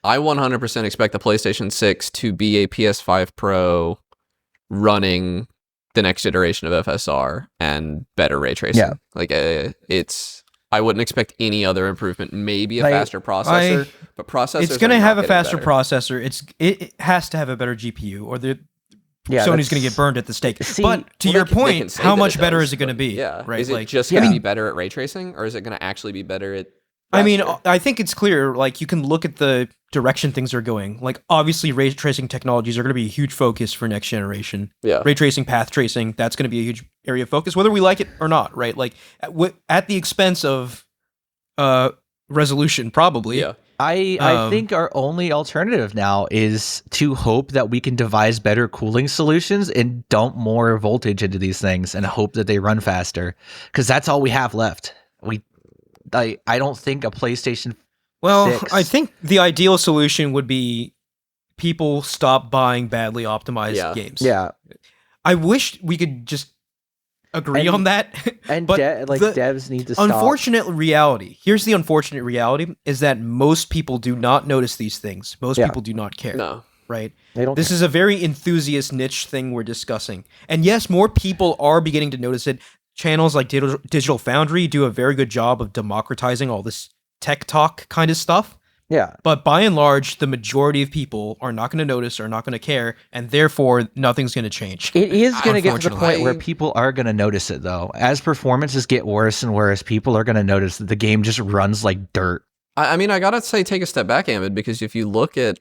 I 100% expect the PlayStation 6 to be a PS5 Pro running the next iteration of FSR and better ray tracing. Yeah. Like I wouldn't expect any other improvement. Maybe a faster processor, but processors it's going to have a faster processor. It has to have a better GPU, or Yeah, Sony's going to that's- get burned at the stake. See, but to Well, your they can point, say how that much it better does, is it going to but be? Yeah. Right? Is it Like, just going to Yeah. be better at ray tracing, or is it going to actually be better at? I mean, raster? I think it's clear. Like, you can look at the direction things are going. Like, obviously, ray tracing technologies are going to be a huge focus for next generation. Yeah. Ray tracing, path tracing, that's going to be a huge area of focus, whether we like it or not. Right? Like, at the expense of resolution, probably. Yeah. I think our only alternative now is to hope that we can devise better cooling solutions and dump more voltage into these things and hope that they run faster, because that's all we have left. I don't think a PlayStation. Well, 6. I think the ideal solution would be people stop buying badly optimized Yeah. games. Yeah, I wish we could just agree And- on that. and but the devs need to stop. unfortunate reality. Here's the unfortunate reality: is that most people do not notice these things. Most Yeah. people do not care. No. Right? They don't. This is a very enthusiast niche thing we're discussing. And yes, more people are beginning to notice it. Channels like Digital Foundry do a very good job of democratizing all this tech talk kind of stuff. Yeah, But by and large, the majority of people are not going to notice, are not going to care, and therefore nothing's going to change. it is going to get to the Unfortunately. point Where people are going to notice it, though. As performances get worse and worse, people are going to notice that the game just runs like dirt. I mean, I gotta say, take a step back, Amid, because if you look at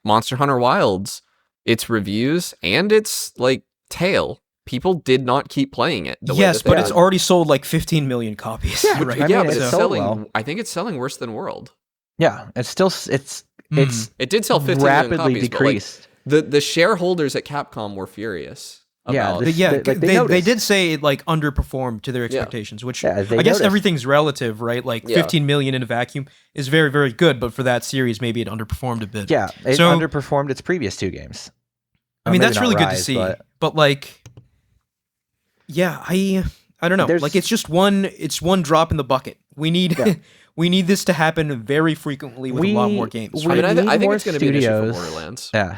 Monster Hunter Wilds, its reviews and its like tail, people did not keep playing it. The way Yes, that they but did. it's already sold like 15 million copies. Yeah, right? I mean, yeah, but it's it's sold selling. well. I think it's selling worse than World. Yeah, it's still it's It did sell 15 million rapidly copies, decreased. but like, the shareholders at Capcom were furious. Yeah, About, this- Yeah, Like, they they noticed. did say it like underperformed to their expectations, which Yeah, they I guess noticed. everything's relative, right? Like Yeah. 15 million in a vacuum is very, very good, but for that series, maybe it underperformed a bit. yeah, it So- underperformed its previous two games. I mean, Or maybe that's not really good to Rise, see. but- But like, yeah, I don't know. There's- Like, it's one drop in the bucket. We need Yeah. we need this to happen very frequently with a lot more games. I mean, I need think more it's going to be an issue for studios. Borderlands. Yeah.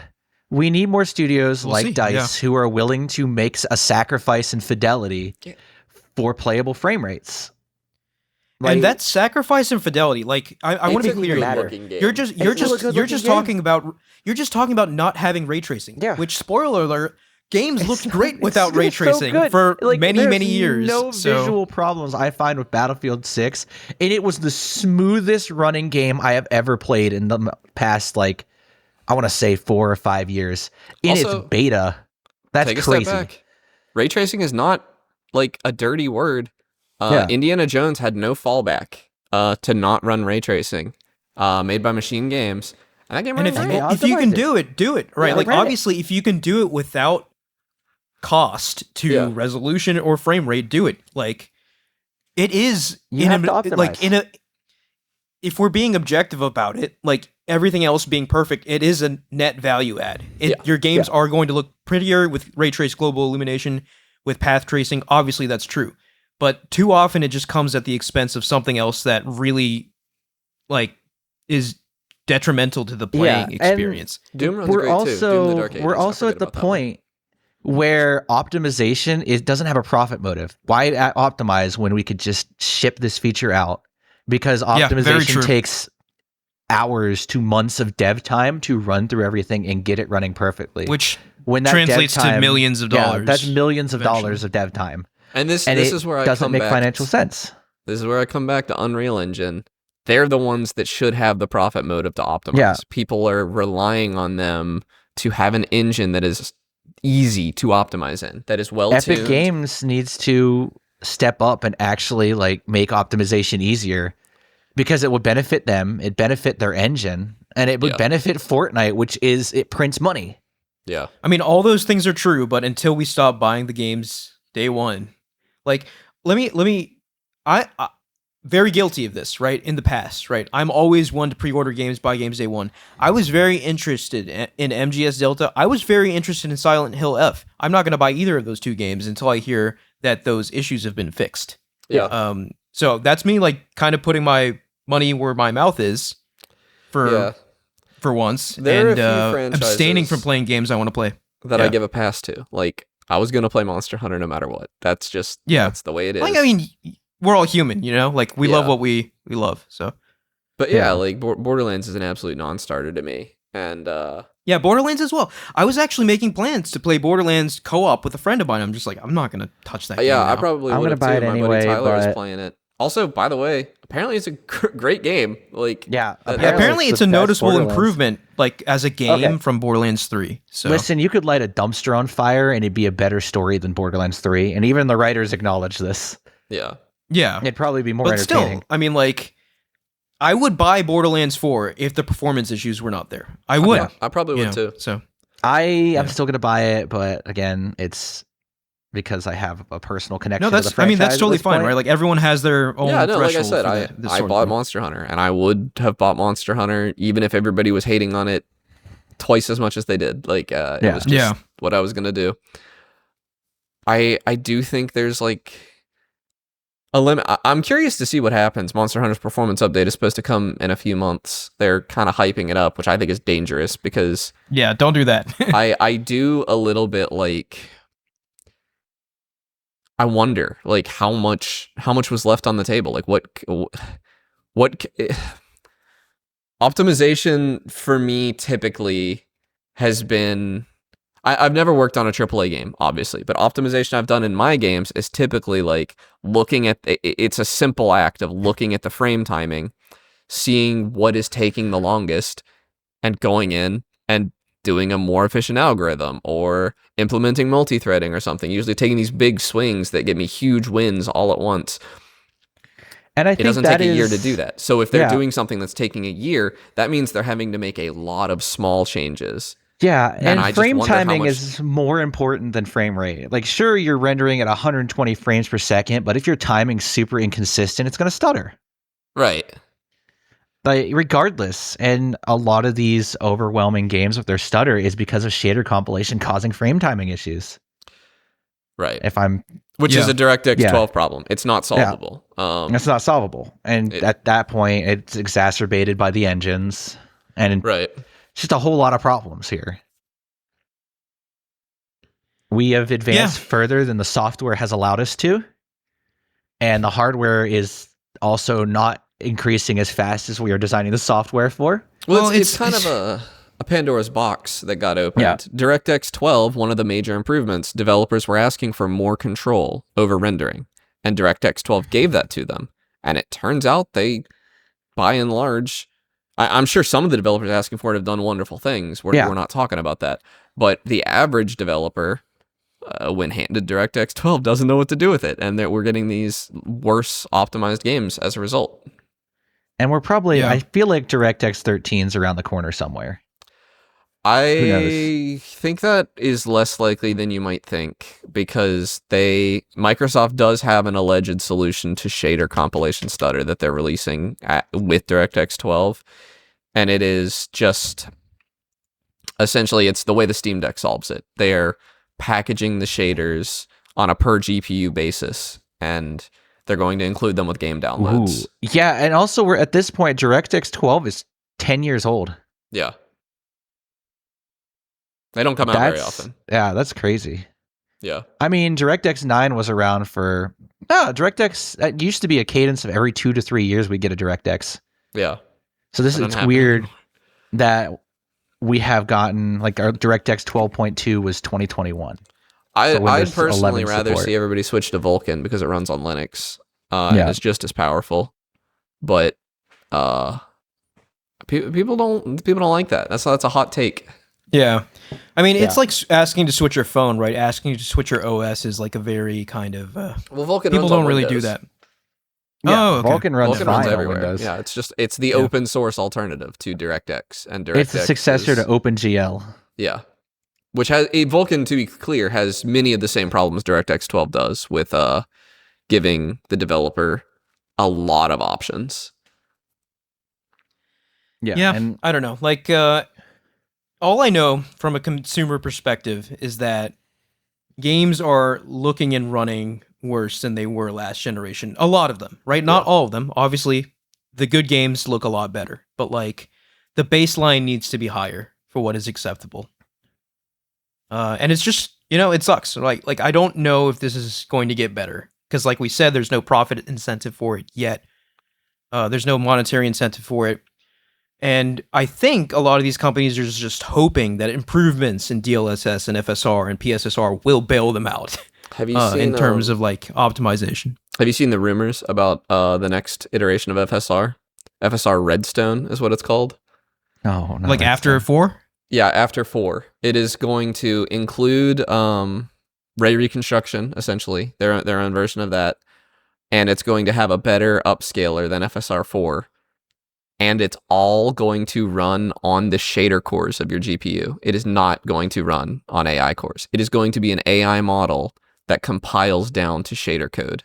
We need more studios We'll like see, DICE who are willing to make a sacrifice in fidelity Yeah. for playable frame rates. And that sacrifice and fidelity, like I want to It's be a clear. matter. good-looking game. You're just talking about not having ray tracing. Yeah. Which, spoiler alert, games looked great without ray It's so tracing good. for Like, many there's years. No so visual problems I find with Battlefield 6, and it was the smoothest running game I have ever played in the past, like, I want to say 4 or 5 years. In Also, its beta, that's Take a crazy. step back. Ray tracing is not like a dirty word. Yeah. Indiana Jones had no fallback to not run ray tracing, made by Machine Games. And that game and ran great. they if you can optimized it. do it right. Yeah, Like they ran it. obviously, if you can do it without cost to Yeah. resolution or frame rate, do it. Like it is You have to optimize. if we're being objective about it, like everything else being perfect, it is a net value add. Yeah. Your games are going to look prettier with ray trace global illumination, with path tracing. Obviously, that's true. But too often it just comes at the expense of something else that really, like, is detrimental to the playing and experience. Doom runs We're great too. Doom the also Dark Ages. we're I also forget at the about that one. point where optimization doesn't have a profit motive. Why optimize when we could just ship this feature out? Because Yeah, very optimization true. takes hours to months of dev time to run through everything and get it running perfectly. Which when that translates dev to time, millions of yeah, dollars that's millions of eventually. dollars of dev time, And this and this it is where I doesn't come make back. financial sense. This is where I come back to Unreal Engine. They're the ones that should have the profit motive to optimize. Yeah. People are relying on them to have an engine that is easy to optimize in, that is well tuned. Epic Games needs to step up and actually like make optimization easier, because it would benefit them, it benefit their engine, and it would Yeah. benefit Fortnite, which is it prints money. Yeah. I mean, all those things are true, but until we stop buying the games day one, like, I very guilty of this, right? In the past, right? I'm always one to pre-order games, buy games day one. I was very interested in MGS Delta. I was very interested in Silent Hill F. I'm not going to buy either of those two games until I hear that those issues have been fixed. Yeah. So that's me, like, kind of putting my money where my mouth is for once, There are a and few franchises abstaining from playing games I want to play. That I Yeah. give a pass to. Like, I was going to play Monster Hunter no matter what. That's just, Yeah. that's the way it is. Like, I mean, we're all human, you know? Like, we love Yeah. what we love, so. But yeah, Yeah. like Borderlands is an absolute non-starter to me. And Yeah, Yeah, Borderlands as well. I was actually making plans to play Borderlands co-op with a friend of mine. I'm just like, I'm not gonna touch that game Yeah, now. I probably I'm would gonna have buy too. it My buddy anyway, Tyler is but- playing it. Also, by the way, apparently it's a great game. Like, Yeah, that- Yeah, apparently it's it's the a best noticeable Borderlands. improvement, like as a game Okay. from Borderlands 3. So Listen, you could light a dumpster on fire and it'd be a better story than Borderlands 3, and even the writers acknowledge this. yeah. yeah, It'd probably be more but entertaining. still, I mean, like, I would buy Borderlands 4 if the performance issues were not there. I would. Yeah, I probably you would know, too. So I Yeah. am still gonna buy it, but again, it's because I have a personal connection. no, to that's. the I mean, franchise that's at totally this fine, point. right? Like everyone has their own. Yeah, no, like I threshold said, for this I sort of bought thing. Monster Hunter, and I would have bought Monster Hunter even if everybody was hating on it twice as much as they did. Like, it Yeah. was just Yeah. what I was gonna do. I do think there's like a limit. I'm curious to see what happens. Monster Hunter's performance update is supposed to come in a few months. They're kind of hyping it up, which I think is dangerous because Yeah, don't do that. I do a little bit like I wonder like how much was left on the table. Like what optimization for me typically has been I've never worked on a AAA game, obviously, but optimization I've done in my games is typically like looking at it's a simple act of looking at the frame timing, seeing what is taking the longest, and going in and doing a more efficient algorithm or implementing multi-threading or something, usually taking these big swings that get me huge wins all at once. And I It think doesn't that take a year is- to do that. So if they're Yeah. doing something that's taking a year, that means they're having to make a lot of small changes. Yeah, And I and just frame wonder how timing much- is more important than frame rate. Like, sure, you're rendering at 120 frames per second, but if your timing's super inconsistent, it's going to stutter. Right. Like, regardless, and a lot of these overwhelming games with their stutter is because of shader compilation causing frame timing issues. Right. If I'm, Which is Yeah. a DirectX Yeah. 12 problem. It's not solvable. it's not solvable, and It- at that point, it's exacerbated by the engines, and Right. just a whole lot of problems here. We have advanced further than the software has allowed us to, and the hardware is also not increasing as fast as we are designing the software for. Well, Well, it's it's- kind of a Pandora's box that got opened. Yeah. DirectX 12, one of the major improvements, developers were asking for more control over rendering, and DirectX 12 gave that to them. And it turns out they, by and large, I'm sure some of the developers asking for it have done wonderful things. We're not talking about that. But the average developer, when handed DirectX 12, doesn't know what to do with it. And that we're getting these worse optimized games as a result. And we're probably, Yeah. I feel like DirectX 13 is around the corner somewhere. I think that is less likely than you might think because Microsoft does have an alleged solution to shader compilation stutter that they're releasing with DirectX 12, and it is just essentially it's the way the Steam Deck solves it. They're packaging the shaders on a per GPU basis, and they're going to include them with game downloads. Ooh. Yeah, and also we're at this point, DirectX 12 is 10 years old. Yeah. They don't come out very often. Yeah, that's crazy. Yeah. I mean, DirectX 9 was around for DirectX. It used to be a cadence of every 2 to 3 years we get a DirectX. Yeah. So this That it's doesn't happen weird anymore. that we have gotten like our DirectX 12.2 was 2021. So I'd Windows personally 11 rather support. see everybody switch to Vulkan because it runs on Linux Yeah. and it's just as powerful. But people don't like that. That's a hot take. Yeah. I mean, it's Yeah. like asking to switch your phone, right? Asking you to switch your OS is like a very kind of Well, Vulkan people runs on don't really do Windows. that. Yeah, Oh, okay. Vulkan runs Vulkan fine runs on everywhere. Windows. Yeah, it's the open source alternative to DirectX, and DirectX It's the successor is- to OpenGL. Yeah, which has Vulkan, to be clear, has many of the same problems DirectX 12 does with giving the developer a lot of options. Yeah, and I don't know. Like, all I know from a consumer perspective is that games are looking and running worse than they were last generation. A lot of them, right? Not all of them. Obviously, the good games look a lot better, but like the baseline needs to be higher for what is acceptable. And it's just, it sucks. Like I don't know if this is going to get better because, like we said, there's no profit incentive for it yet. There's no monetary incentive for it. And I think a lot of these companies are just hoping that improvements in DLSS and FSR and PSSR will bail them out Have you seen in terms of like optimization. Have you seen the rumors about the next iteration of FSR? FSR Redstone is what it's called. No, not Like after Redstone. 4? Yeah, after 4. It is going to include ray reconstruction, essentially, their own version of that. And it's going to have a better upscaler than FSR 4. And it's all going to run on the shader cores of your GPU. It is not going to run on AI cores. It is going to be an AI model that compiles down to shader code.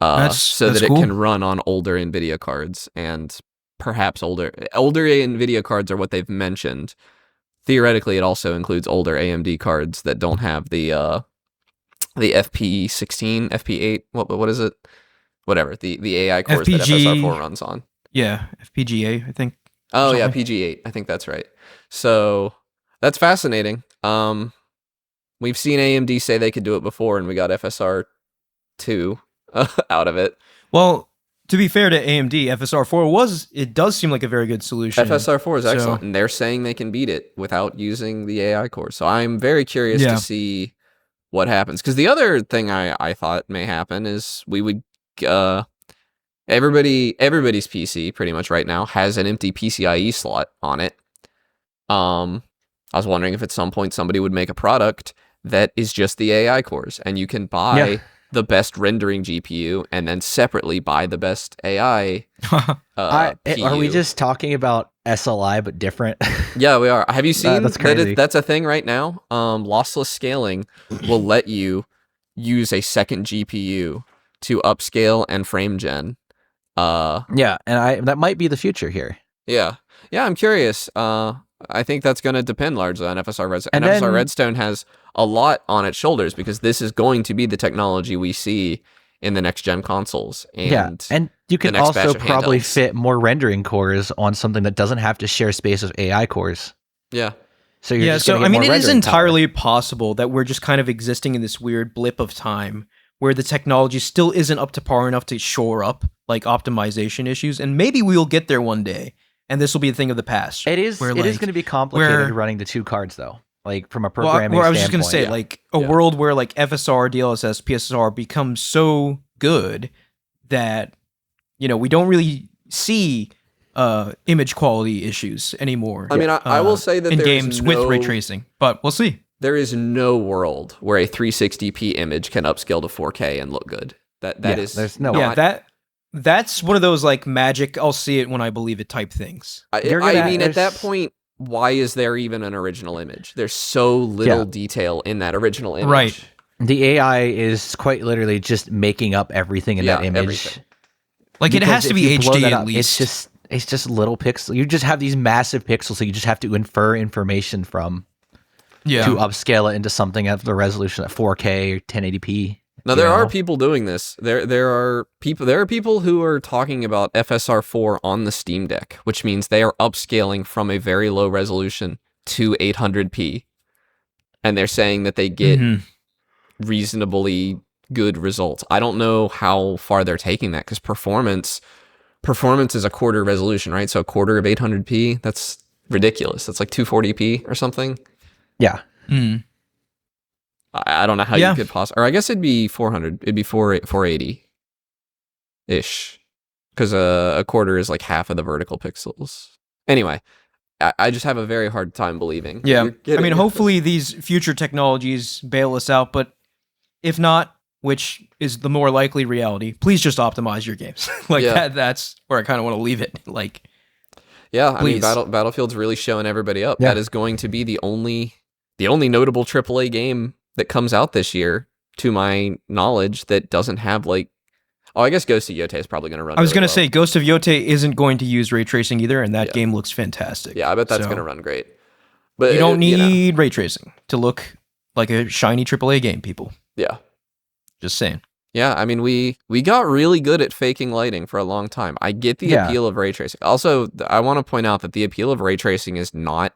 So that cool. it can run on older NVIDIA cards and perhaps older NVIDIA cards are what they've mentioned. Theoretically, it also includes older AMD cards that don't have the FP16, FP8. What is it? Whatever the AI cores that FSR4 runs on. Yeah, FPGA, I think. Oh yeah, PG8. I think that's right. So that's fascinating. We've seen AMD say they could do it before, and we got FSR2 out of it. Well, to be fair to AMD, FSR4 does seem like a very good solution. FSR4 is excellent, and they're saying they can beat it without using the AI core. So I'm very curious to see what happens. Because the other thing I thought may happen is we would everybody's PC pretty much right now has an empty PCIe slot on it. I was wondering if at some point somebody would make a product that is just the AI cores, and you can buy the best rendering GPU and then separately buy the best AI. Are we just talking about SLI but different? Yeah, we are. Have you seen that's crazy. That's a thing right now? Lossless scaling will let you use a second GPU to upscale and frame gen. Yeah, and that might be the future here. Yeah, I'm curious. I think that's going to depend largely on FSR Redstone. And FSR Redstone has a lot on its shoulders because this is going to be the technology we see in the next gen consoles. And you can also probably fit more rendering cores on something that doesn't have to share space with AI cores. Yeah. So I mean, it is entirely possible that we're just kind of existing in this weird blip of time where the technology still isn't up to par enough to shore up like optimization issues, and maybe we'll get there one day. And this will be a thing of the past. It is going to be complicated running the two cards, though. Like, from a programming standpoint. I was just going to say, like, a world where, like, FSR, DLSS, PSSR becomes so good that, you know, we don't really see image quality issues anymore. I mean, I will say that in games with ray tracing, but we'll see. There is no world where a 360p image can upscale to 4K and look good. There's no. Yeah, that's one of those like magic, I'll see it when I believe it type things. At that point, why is there even an original image? There's so little detail in that original image. Right. The AI is quite literally just making up everything in that image. Everything. Like, it has to be HD at least. It's just little pixels. You just have these massive pixels, so you just have to infer information from to upscale it into something at the resolution at 4K or 1080p. Now there are people doing this. There are people who are talking about FSR4 on the Steam Deck, which means they are upscaling from a very low resolution to 800p, and they're saying that they get reasonably good results. I don't know how far they're taking that because performance is a quarter resolution, right? So a quarter of 800p, that's ridiculous. That's like 240p or something. Yeah. I don't know how you could possibly, or I guess it'd be 400. It'd be 480 ish, because a quarter is like half of the vertical pixels. Anyway, I just have a very hard time believing. Yeah, I mean, hopefully these future technologies bail us out, but if not, which is the more likely reality, please just optimize your games. That's where I kind of want to leave it. Like, I mean, Battlefield's really showing everybody up. Yeah. That is going to be the only notable AAA game that comes out this year, to my knowledge, that doesn't have like... Oh, I guess Ghost of Yotei is probably going to run. I was going to say, Ghost of Yotei isn't going to use ray tracing either, and that game looks fantastic. Yeah, I bet that's going to run great. But you don't need ray tracing to look like a shiny AAA game, people. Yeah. Just saying. Yeah, I mean, we got really good at faking lighting for a long time. I get the appeal of ray tracing. Also, I want to point out that the appeal of ray tracing is not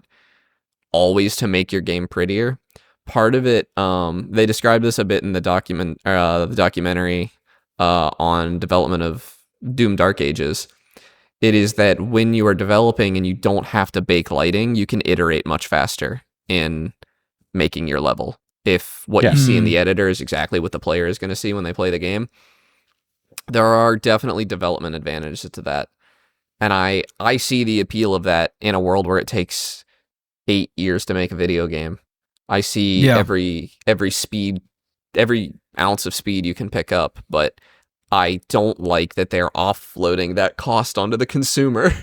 always to make your game prettier. Part of it, they described this a bit in the documentary on development of Doom Dark Ages, it is that when you are developing and you don't have to bake lighting, you can iterate much faster in making your level. If what you see in the editor is exactly what the player is going to see when they play the game, there are definitely development advantages to that. And I see the appeal of that in a world where it takes 8 years to make a video game. I see every ounce of speed you can pick up, but I don't like that they're offloading that cost onto the consumer.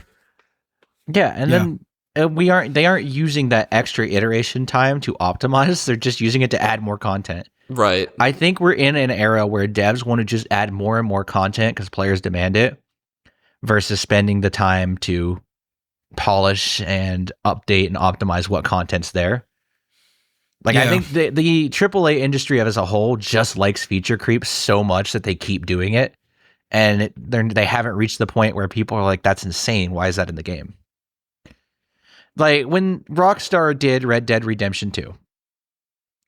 Yeah, and then they aren't using that extra iteration time to optimize. They're just using it to add more content. Right. I think we're in an era where devs want to just add more and more content because players demand it, versus spending the time to polish and update and optimize what content's there. Like, I think the AAA industry as a whole just likes feature creep so much that they keep doing it, and they haven't reached the point where people are like, that's insane. Why is that in the game? Like, when Rockstar did Red Dead Redemption 2,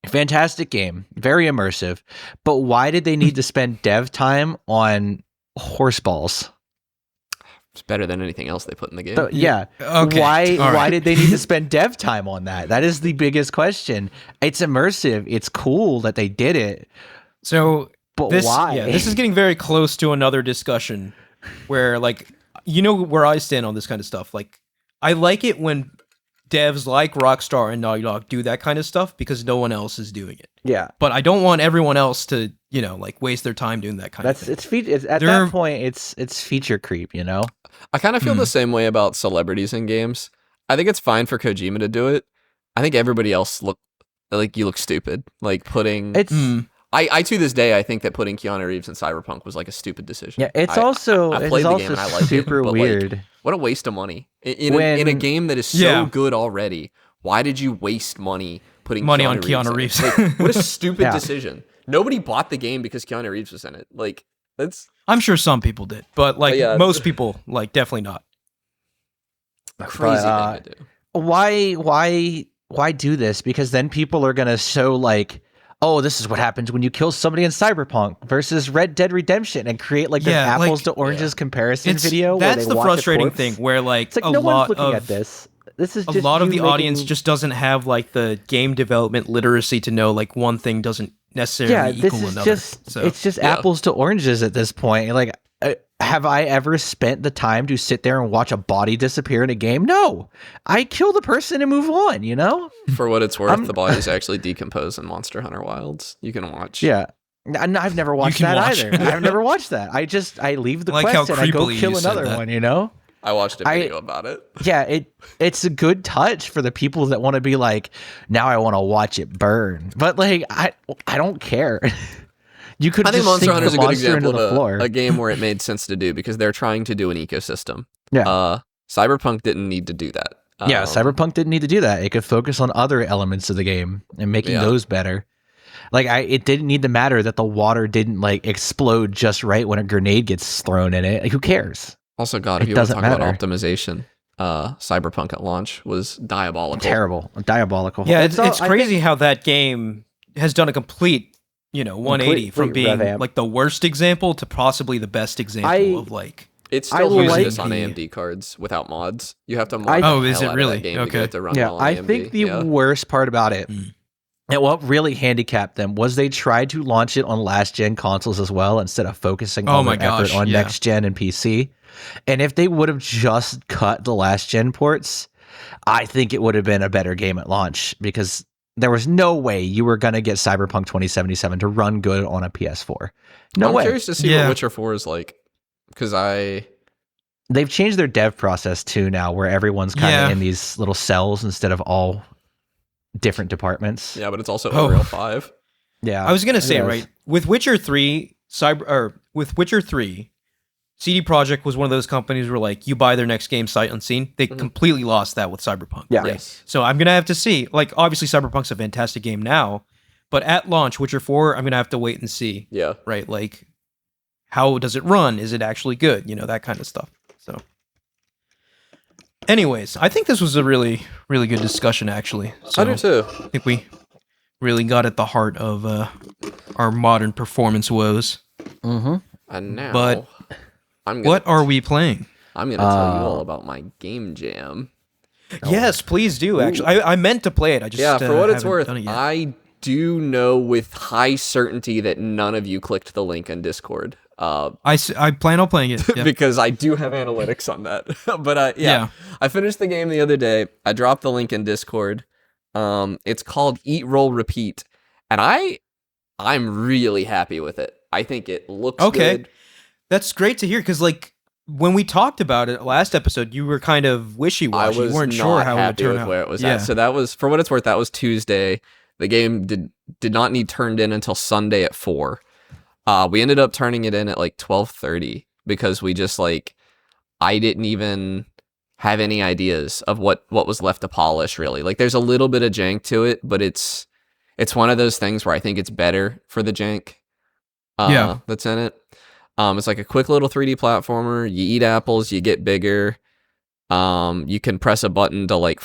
fantastic game, very immersive, but why did they need to spend dev time on horse balls? It's better than anything else they put in the game. So, yeah. Okay. Why did they need to spend dev time on that? That is the biggest question. It's immersive. It's cool that they did it. So, but why? Yeah, this is getting very close to another discussion where, like, you know where I stand on this kind of stuff. Like, I like it when devs like Rockstar and Naughty Dog do that kind of stuff because no one else is doing it. Yeah. But I don't want everyone else to, you know, like waste their time doing that kind of thing. It's at that point it's feature creep, you know? I kind of feel the same way about celebrities in games. I think it's fine for Kojima to do it. I think everybody else look stupid. Like putting I to this day I think that putting Keanu Reeves in Cyberpunk was like a stupid decision. Yeah, I played the game and I like super it, but weird. Like, what a waste of money in a game that is so good already. Why did you waste money putting money Keanu on Keanu Reeves? Like, what a stupid decision. Nobody bought the game because Keanu Reeves was in it. Like, that's... I'm sure some people did, but like most people, like definitely not. Crazy thing to do. Why do this? Because then people are gonna show like, oh, this is what happens when you kill somebody in Cyberpunk versus Red Dead Redemption, and create like an apples to oranges comparison video. That's the frustrating thing, where like, it's like no one's looking at this. This is just a lot of the audience just doesn't have like the game development literacy to know like one thing doesn't necessarily equal another. It's just apples to oranges at this point. Like, have I ever spent the time to sit there and watch a body disappear in a game? No, I kill the person and move on. You know, for what it's worth, the bodies actually decompose in Monster Hunter Wilds. You can watch. Yeah. I've never watched that either. I've never watched that. I leave the quest and I go kill another one, you know? I watched a video about it. Yeah, it's a good touch for the people that want to be like, now I want to watch it burn. But like, I don't care. You could. I think Monster Hunter is a good example of a game where it made sense to do because they're trying to do an ecosystem. Yeah. Cyberpunk didn't need to do that. Yeah, Cyberpunk didn't need to do that. It could focus on other elements of the game and making those better. Like, it didn't need to matter that the water didn't like explode just right when a grenade gets thrown in it. Like, who cares? Also, God, if you want to talk about optimization, Cyberpunk at launch was diabolical. Terrible. Diabolical. Yeah, it's crazy how that game has done a complete, 180 from being revamp. Like the worst example to possibly the best example of like... It still uses on AMD cards without mods. You have to mod is it really? Game to get it to run well on I AMD. think the worst part about it, and what really handicapped them, was they tried to launch it on last-gen consoles as well instead of focusing all their effort on next-gen and PC. And if they would have just cut the last-gen ports, I think it would have been a better game at launch, because there was no way you were going to get Cyberpunk 2077 to run good on a PS4. No way. I'm curious to see what Witcher 4 is like, because they've changed their dev process too now, where everyone's kind of in these little cells instead of all different departments. Yeah, but it's also Unreal 5. Yeah. I was going to say, right, with Witcher 3, CD Projekt was one of those companies where like you buy their next game sight unseen. They completely lost that with Cyberpunk. Yeah. Right? Yes. So I'm going to have to see. Like, obviously Cyberpunk's a fantastic game now, but at launch, Witcher 4, I'm going to have to wait and see. Yeah. Right? Like, how does it run? Is it actually good? That kind of stuff. So anyways, I think this was a really, really good discussion, actually. So I do too. I think we really got at the heart of our modern performance woes. Mm-hmm. And now... But what are we playing? I'm gonna tell you all about my game jam. Yes, please do. Actually, I meant to play it. I just For what it's haven't worth, done it yet. I do know with high certainty that none of you clicked the link in Discord. I plan on playing it. Yeah. Because I do have analytics on that. But Yeah. I finished the game the other day. I dropped the link in Discord. It's called Eat Roll Repeat, and I'm really happy with it. I think it looks good. That's great to hear because like when we talked about it last episode, you were kind of wishy-washy. I was You weren't not sure how it would happy turn with out. where it was at. So that was, for what it's worth, that was Tuesday. The game did not need turned in until Sunday at 4. We ended up turning it in at like 12:30 because we just like, I didn't even have any ideas of what was left to polish really. Like there's a little bit of jank to it, but it's one of those things where I think it's better for the jank that's in it. It's like a quick little 3D platformer. You eat apples, you get bigger. You can press a button to like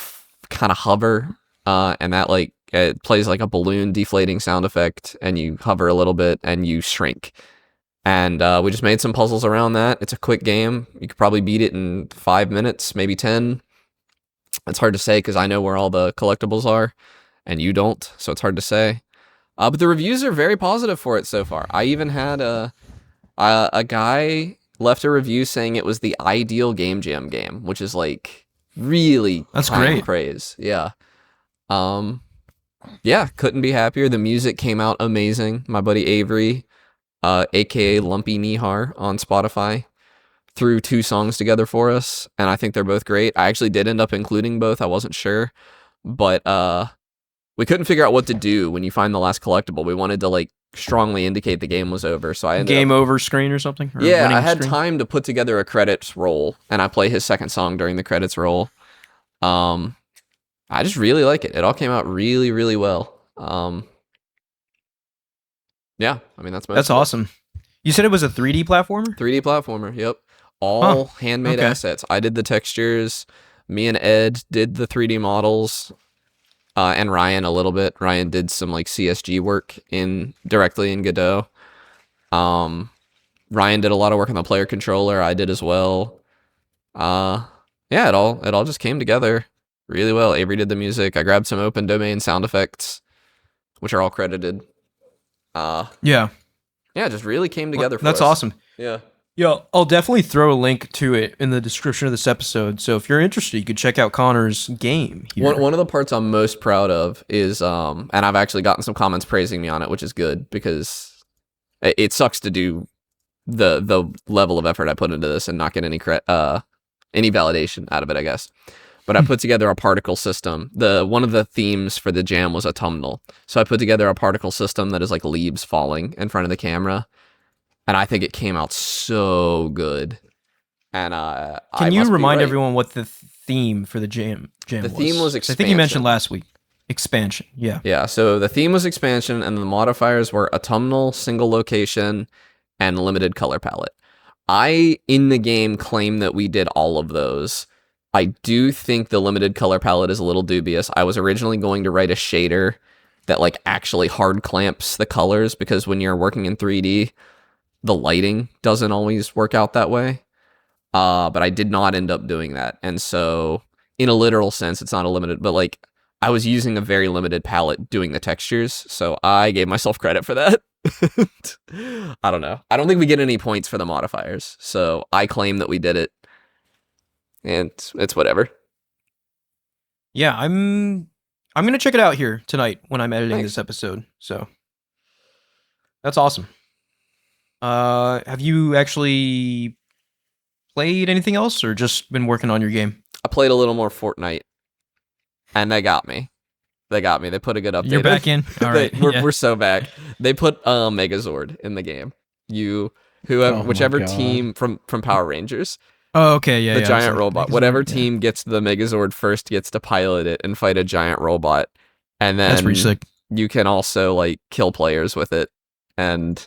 kind of hover, and that like it plays like a balloon deflating sound effect, and you hover a little bit and you shrink. And we just made some puzzles around that. It's a quick game. You could probably beat it in 5 minutes, maybe 10. It's hard to say because I know where all the collectibles are, and you don't, so it's hard to say. But the reviews are very positive for it so far. I even had a guy left a review saying it was the ideal Game Jam game, which is like really That's kind of great. praise. Yeah. Yeah, couldn't be happier. The music came out amazing. My buddy Avery, aka Lumpy Nihar on Spotify, threw 2 songs together for us, and I think they're both great. I actually did end up including both. I wasn't sure, but we couldn't figure out what to do when you find the last collectible. We wanted to like strongly indicate the game was over, so I ended Game over screen or something. Or yeah, winning I had screen? time to put together a credits roll, and I play his second song during the credits roll. I just really like it. It all came out really, really well. Yeah, I mean that's awesome. You said it was a 3D platformer? 3D platformer. Yep, all handmade assets. I did the textures. Me and Ed did the 3D models, and Ryan a little bit. Ryan did some like CSG work directly in Godot. Ryan did a lot of work on the player controller. I did as well. Yeah, it all just came together really well. Avery did the music. I grabbed some open domain sound effects, which are all credited. Yeah. Yeah, it just really came together for That's us. awesome. Yeah. Yeah, I'll definitely throw a link to it in the description of this episode. So if you're interested, you could check out Connor's game here. One of the parts I'm most proud of is, and I've actually gotten some comments praising me on it, which is good because it sucks to do the level of effort I put into this and not get any validation out of it, I guess. But I put together a particle system. One of the themes for the jam was autumnal. So I put together a particle system that is like leaves falling in front of the camera. And I think it came out so good. And Can you remind everyone what the theme for the jam was? The theme was expansion. I think you mentioned last week. Expansion, yeah. Yeah, so the theme was expansion, and the modifiers were autumnal, single location, and limited color palette. I, in the game, claim that we did all of those. I do think the limited color palette is a little dubious. I was originally going to write a shader that like actually hard clamps the colors, because when you're working in 3D, the lighting doesn't always work out that way. But I did not end up doing that. And so in a literal sense, it's not a limited, but like I was using a very limited palette doing the textures. So I gave myself credit for that. I don't know. I don't think we get any points for the modifiers. So I claim that we did it. And it's whatever. Yeah, I'm gonna check it out here tonight when I'm editing Thanks. this episode. So that's awesome. Have you actually played anything else, or just been working on your game? I played a little more Fortnite, and they got me. They put a good update. You're back in. All right, We're so back. They put Megazord in the game. Whichever God. team from Power Rangers. Oh, okay, yeah. The yeah, giant so robot. Megazord, Whatever yeah. team gets the Megazord first gets to pilot it and fight a giant robot. And then That's pretty sick. you can also like kill players with it, and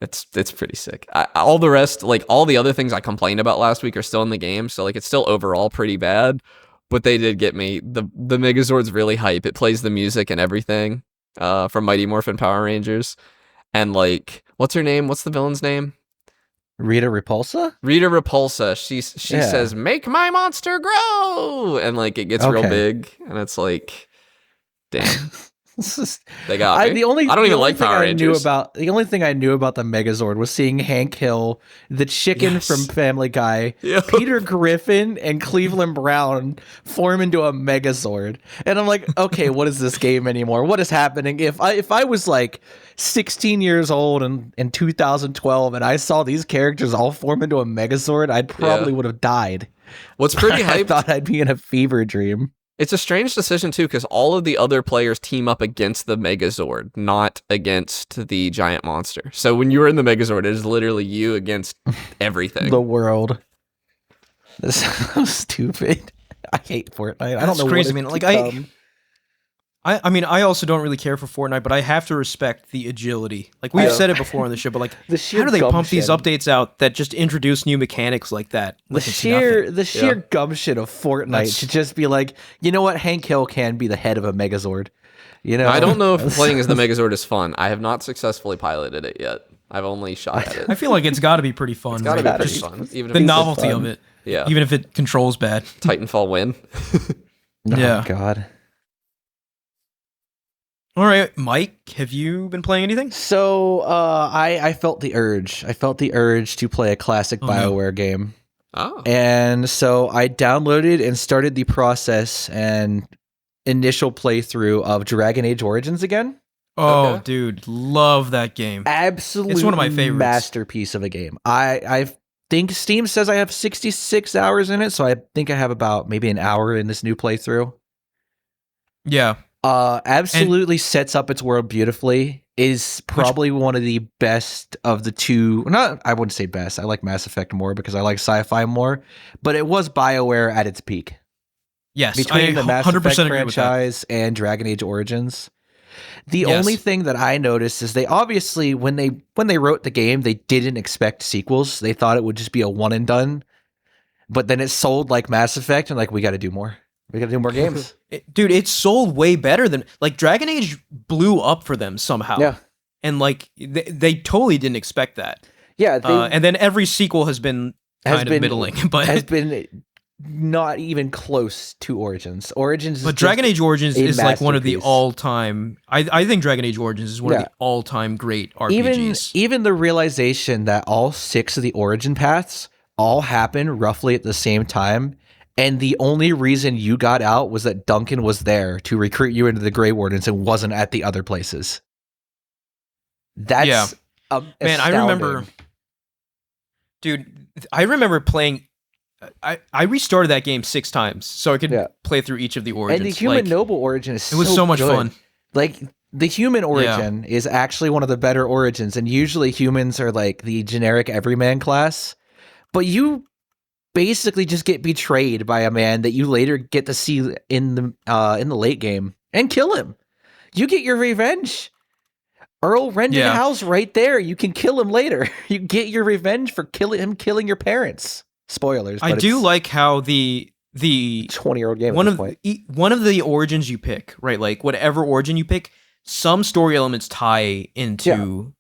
it's pretty sick. All the rest, like all the other things I complained about last week, are still in the game, so like it's still overall pretty bad. But they did get me. The Megazord's really hype. It plays the music and everything from Mighty Morphin Power Rangers, and like what's her name? What's the villain's name? Rita Repulsa? Rita Repulsa. She says, "Make my monster grow," and like it gets real big, and it's like, damn. They got me. I don't even like Power Rangers. The only thing I knew about the Megazord was seeing Hank Hill, the chicken from Family Guy, Peter Griffin, and Cleveland Brown form into a Megazord. And I'm like, okay, what is this game anymore? What is happening? If I was like 16 years old in 2012 and I saw these characters all form into a Megazord, I probably would have died. What's pretty hyped? I thought I'd be in a fever dream. It's a strange decision, too, because all of the other players team up against the Megazord, not against the giant monster. So when you were in the Megazord, it is literally you against everything. The world. This is so stupid. I hate Fortnite. I don't know crazy, what man. I mean, I also don't really care for Fortnite, but I have to respect the agility. Like, we've said it before on the show, but like, how do they pump these updates out that just introduce new mechanics like that? Like the sheer gumption of Fortnite to just be like, you know what, Hank Hill can be the head of a Megazord. You know, I don't know if playing as the Megazord is fun. I have not successfully piloted it yet. I've only shot at it. I feel like it's got to be pretty fun. It's got to be pretty fun. Even the novelty of it. Yeah. Even if it controls bad. Titanfall win. Oh, God. All right, Mike, have you been playing anything? So I felt the urge. I felt the urge to play a classic BioWare game. Oh. And so I downloaded and started the process and initial playthrough of Dragon Age Origins again. Oh, dude, love that game. Absolutely, it's one of my favorites. Masterpiece of a game. I think Steam says I have 66 hours in it, so I think I have about maybe an hour in this new playthrough. Yeah. Absolutely sets up its world beautifully. Is probably one of the best of the two. Not, I wouldn't say best. I like Mass Effect more because I like sci-fi more. But it was BioWare at its peak. Yes, between the Mass 100% Effect agree with that. franchise and Dragon Age Origins. The only thing that I noticed is they obviously when they wrote the game, they didn't expect sequels. They thought it would just be a one and done. But then it sold like Mass Effect, and like we got to do more. We got to do more games. Dude, it sold way better than... Like, Dragon Age blew up for them somehow. Yeah. And, like, they totally didn't expect that. Yeah. And then every sequel has been kind of middling. But has been not even close to Origins. Origins But Dragon Age Origins is, like, one of the all-time... I think Dragon Age Origins is one of the all-time great RPGs. Even the realization that all 6 of the Origin paths all happen roughly at the same time... And the only reason you got out was that Duncan was there to recruit you into the Grey Wardens and wasn't at the other places. That's man, I remember... Dude, I remember playing... I restarted that game 6 times so I could play through each of the origins. And the Human Noble origin is it was so much good. Fun. Like, the human origin is actually one of the better origins, and usually humans are like the generic everyman class. But you... basically just get betrayed by a man that you later get to see in the late game and kill him. You get your revenge. Earl Rendenhouse right there. You can kill him later. You get your revenge for killing your parents. Spoilers. I do like how the 20-year-old game one at of this point. One of the origins you pick, right? Like whatever origin you pick, some story elements tie into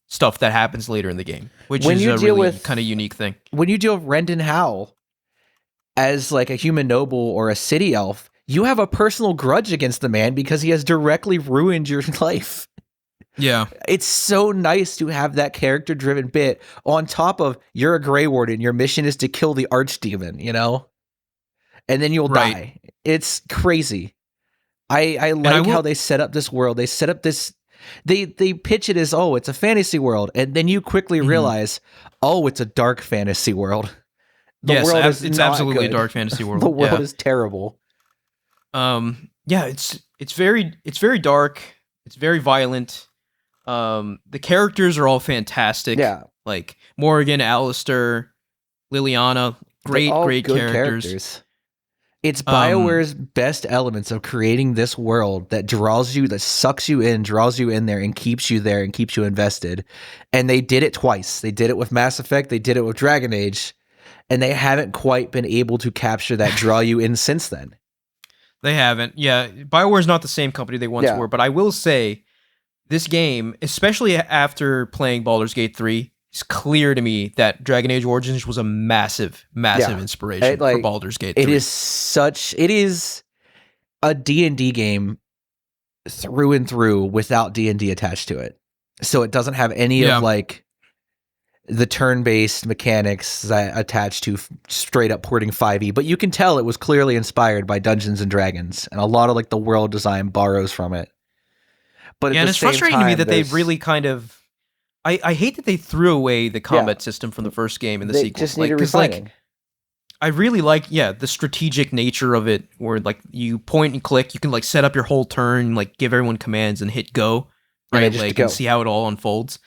stuff that happens later in the game, which is a really kind of unique thing. When you deal with Rendon Howe as like a human noble or a city elf, you have a personal grudge against the man because he has directly ruined your life. Yeah. It's so nice to have that character-driven bit on top of you're a Grey Warden, your mission is to kill the archdemon, you know? And then you'll die. It's crazy. I like how they set up this world. They set up this... They pitch it as, oh, it's a fantasy world, and then you quickly realize, oh, it's a dark fantasy world. The world is it's not absolutely good. a dark fantasy world. The world is terrible. It's very dark. It's very violent. The characters are all fantastic. Yeah, like Morrigan, Alistair, Liliana, great characters. It's BioWare's best elements of creating this world that draws you, that sucks you in, draws you in there, and keeps you there and keeps you invested. And they did it twice. They did it with Mass Effect. They did it with Dragon Age. And they haven't quite been able to capture that draw you in since then. They haven't. Yeah, BioWare's not the same company they once were. But I will say, this game, especially after playing Baldur's Gate 3 it's clear to me that Dragon Age Origins was a massive inspiration for Baldur's Gate 3. It is a D&D game through and through without D&D attached to it. So it doesn't have any of like the turn-based mechanics that attached to straight up porting 5e, but you can tell it was clearly inspired by Dungeons and Dragons, and a lot of like the world design borrows from it. But and it's frustrating to me that they really kind of I hate that they threw away the combat system from the first game in the sequel. Just need a refining. I really like the strategic nature of it, where like you point and click, you can like set up your whole turn, like give everyone commands and hit go, right? Like and see how it all unfolds.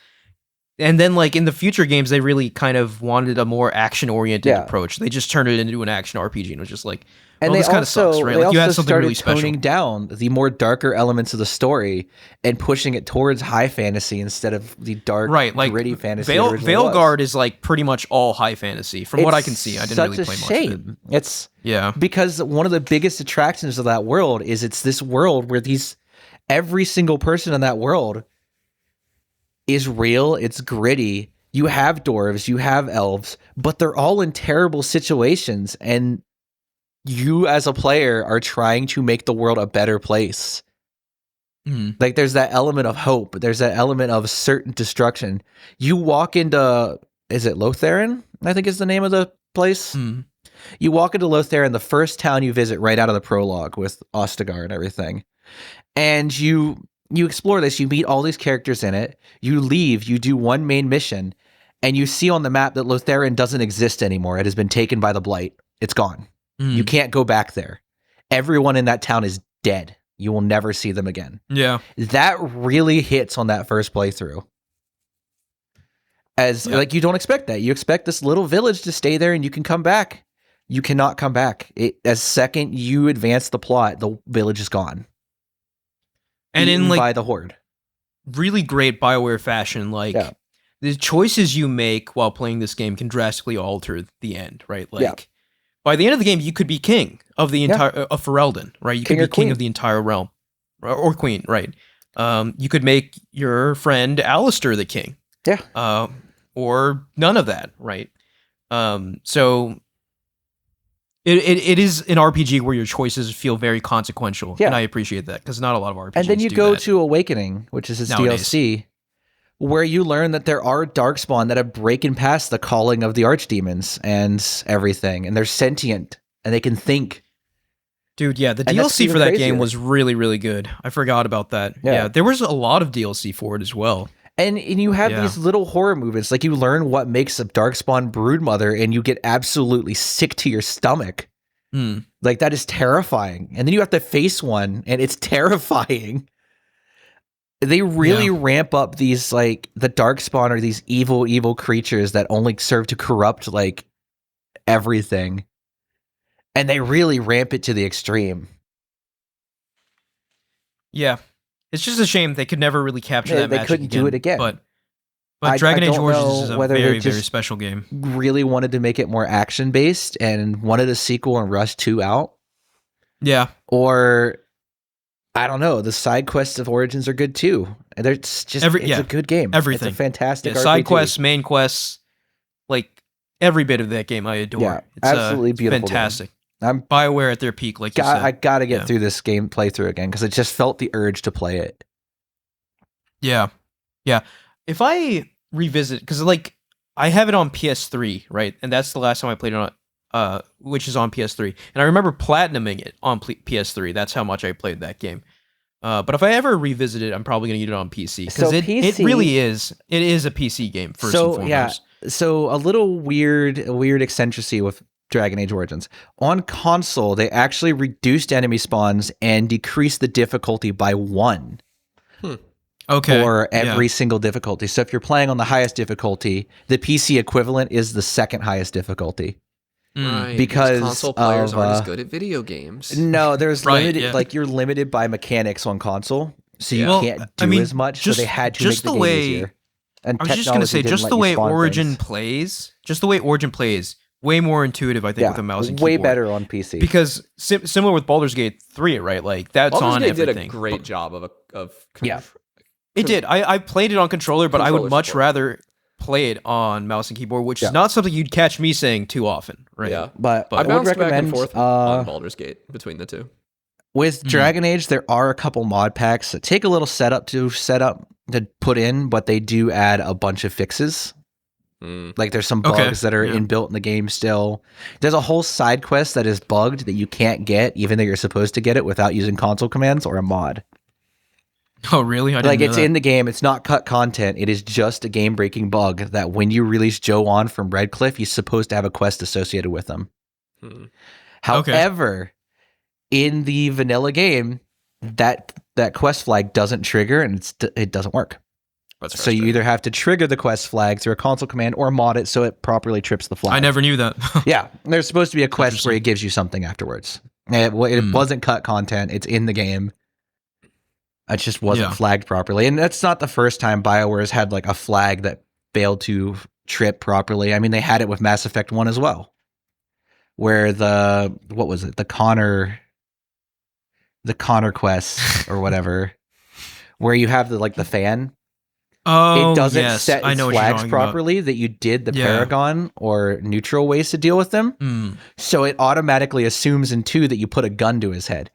And then like in the future games, they really kind of wanted a more action oriented approach. They just turned it into an action RPG, and it was just like, and this kind of sucks, right? Like you had something really special. Toning down the more darker elements of the story and pushing it towards high fantasy instead of the dark, like gritty fantasy. Veilguard is like pretty much all high fantasy, from what I can see. I didn't really play much of it. It's because one of the biggest attractions of that world is it's this world where every single person in that world is real. It's gritty. You have dwarves, you have elves, but they're all in terrible situations, and you as a player are trying to make the world a better place. Like there's that element of hope. There's that element of certain destruction. You walk into, is it Lotharin? I think is the name of the place. You walk into Lotharin, the first town you visit right out of the prologue with Ostagar and everything. And you explore this, you meet all these characters in it, you leave, you do one main mission, and you see on the map that Lotharin doesn't exist anymore. It has been taken by the Blight. It's gone. You can't go back there. Everyone in that town is dead. You will never see them again. Yeah. That really hits on that first playthrough. As like you don't expect that. You expect this little village to stay there and you can come back. You cannot come back. As second you advance the plot, the village is gone. And in like by the Horde. Really great BioWare fashion, like the choices you make while playing this game can drastically alter the end, right? Like by the end of the game, you could be king of the entire of Ferelden, right? You could be king of the entire realm, or queen, right? You could make your friend Alistair the king, or none of that, right? So it is an RPG where your choices feel very consequential, and I appreciate that because not a lot of RPGs. And then you go to Awakening, which is its DLC, where you learn that there are darkspawn that have broken past the calling of the archdemons and everything, and they're sentient and they can think. Dude, the DLC for that game was really, really good. I forgot about that. Yeah, there was a lot of DLC for it as well. And you have these little horror movements, like you learn what makes a darkspawn broodmother, and you get absolutely sick to your stomach. Like that is terrifying. And then you have to face one, and it's terrifying. They really ramp up these, like, the darkspawn are these evil creatures that only serve to corrupt, like, everything. And they really ramp it to the extreme. Yeah. It's just a shame they could never really capture that magic couldn't do it again. But Dragon Age Origins is a very, very special game. Really wanted to make it more action-based and wanted a sequel and rushed 2 out. Yeah. Or I don't know. The side quests of Origins are good too. And it's just it's a good game. Everything. It's a fantastic RPG. Side quests, main quests, like every bit of that game I adore. Yeah, it's absolutely beautiful. Fantastic. I'm BioWare at their peak, like you said. I got to get through this game playthrough again because I just felt the urge to play it. Yeah. Yeah. If I revisit, because like I have it on PS3, right? And that's the last time I played it on which is on PS3. And I remember platinuming it on PS3. That's how much I played that game. But if I ever revisit it, I'm probably going to get it on PC. Because it really is. It is a PC game, first and foremost. Yeah. So a little weird eccentricity with Dragon Age Origins. On console, they actually reduced enemy spawns and decreased the difficulty by 1. Okay. For every single difficulty. So if you're playing on the highest difficulty, the PC equivalent is the second highest difficulty. Right, because console players aren't as good at video games. No, there's limited. Like you're limited by mechanics on console, so you can't do as much. So they had to make the game easier. And I was just gonna say, just the way Origin plays, way more intuitive. I think with a mouse and keyboard. Way better on PC. Because similar with Baldur's Gate 3, right? Like that's on everything. Baldur's Gate did a great job of it did. I played it on controller, but I would much rather play it on mouse and keyboard, which Yeah. is not something you'd catch me saying too often, right? Yeah. But I I would bounced back and recommend forth on Baldur's Gate between the two. Mm. With Dragon Age, there are a couple mod packs that take a little setup to put in, but they do add a bunch of fixes. Like there's some bugs that are inbuilt in the game still. There's a whole side quest that is bugged that you can't get, even though you're supposed to get it without using console commands or a mod. Oh, really? I didn't Like know it's that. in the game. It's not cut content. It is just a game breaking bug that when you release Joe on from Redcliffe, he's supposed to have a quest associated with him. However, in the vanilla game, that quest flag doesn't trigger and it doesn't work. That's So you either have to trigger the quest flag through a console command or mod it so it properly trips the flag. I never knew that. Yeah, there's supposed to be a quest where it gives you something afterwards. It wasn't cut content. It's in the game. It just wasn't flagged properly. And that's not the first time BioWare has had like a flag that failed to trip properly. I mean, they had it with Mass Effect 1 as well. Where what was it? The Connor quest or whatever. Where you have the fan. Oh, it doesn't yes. set I its know what you're flags talking properly that you did the Paragon or neutral ways to deal with them. So it automatically assumes in 2 that you put a gun to his head.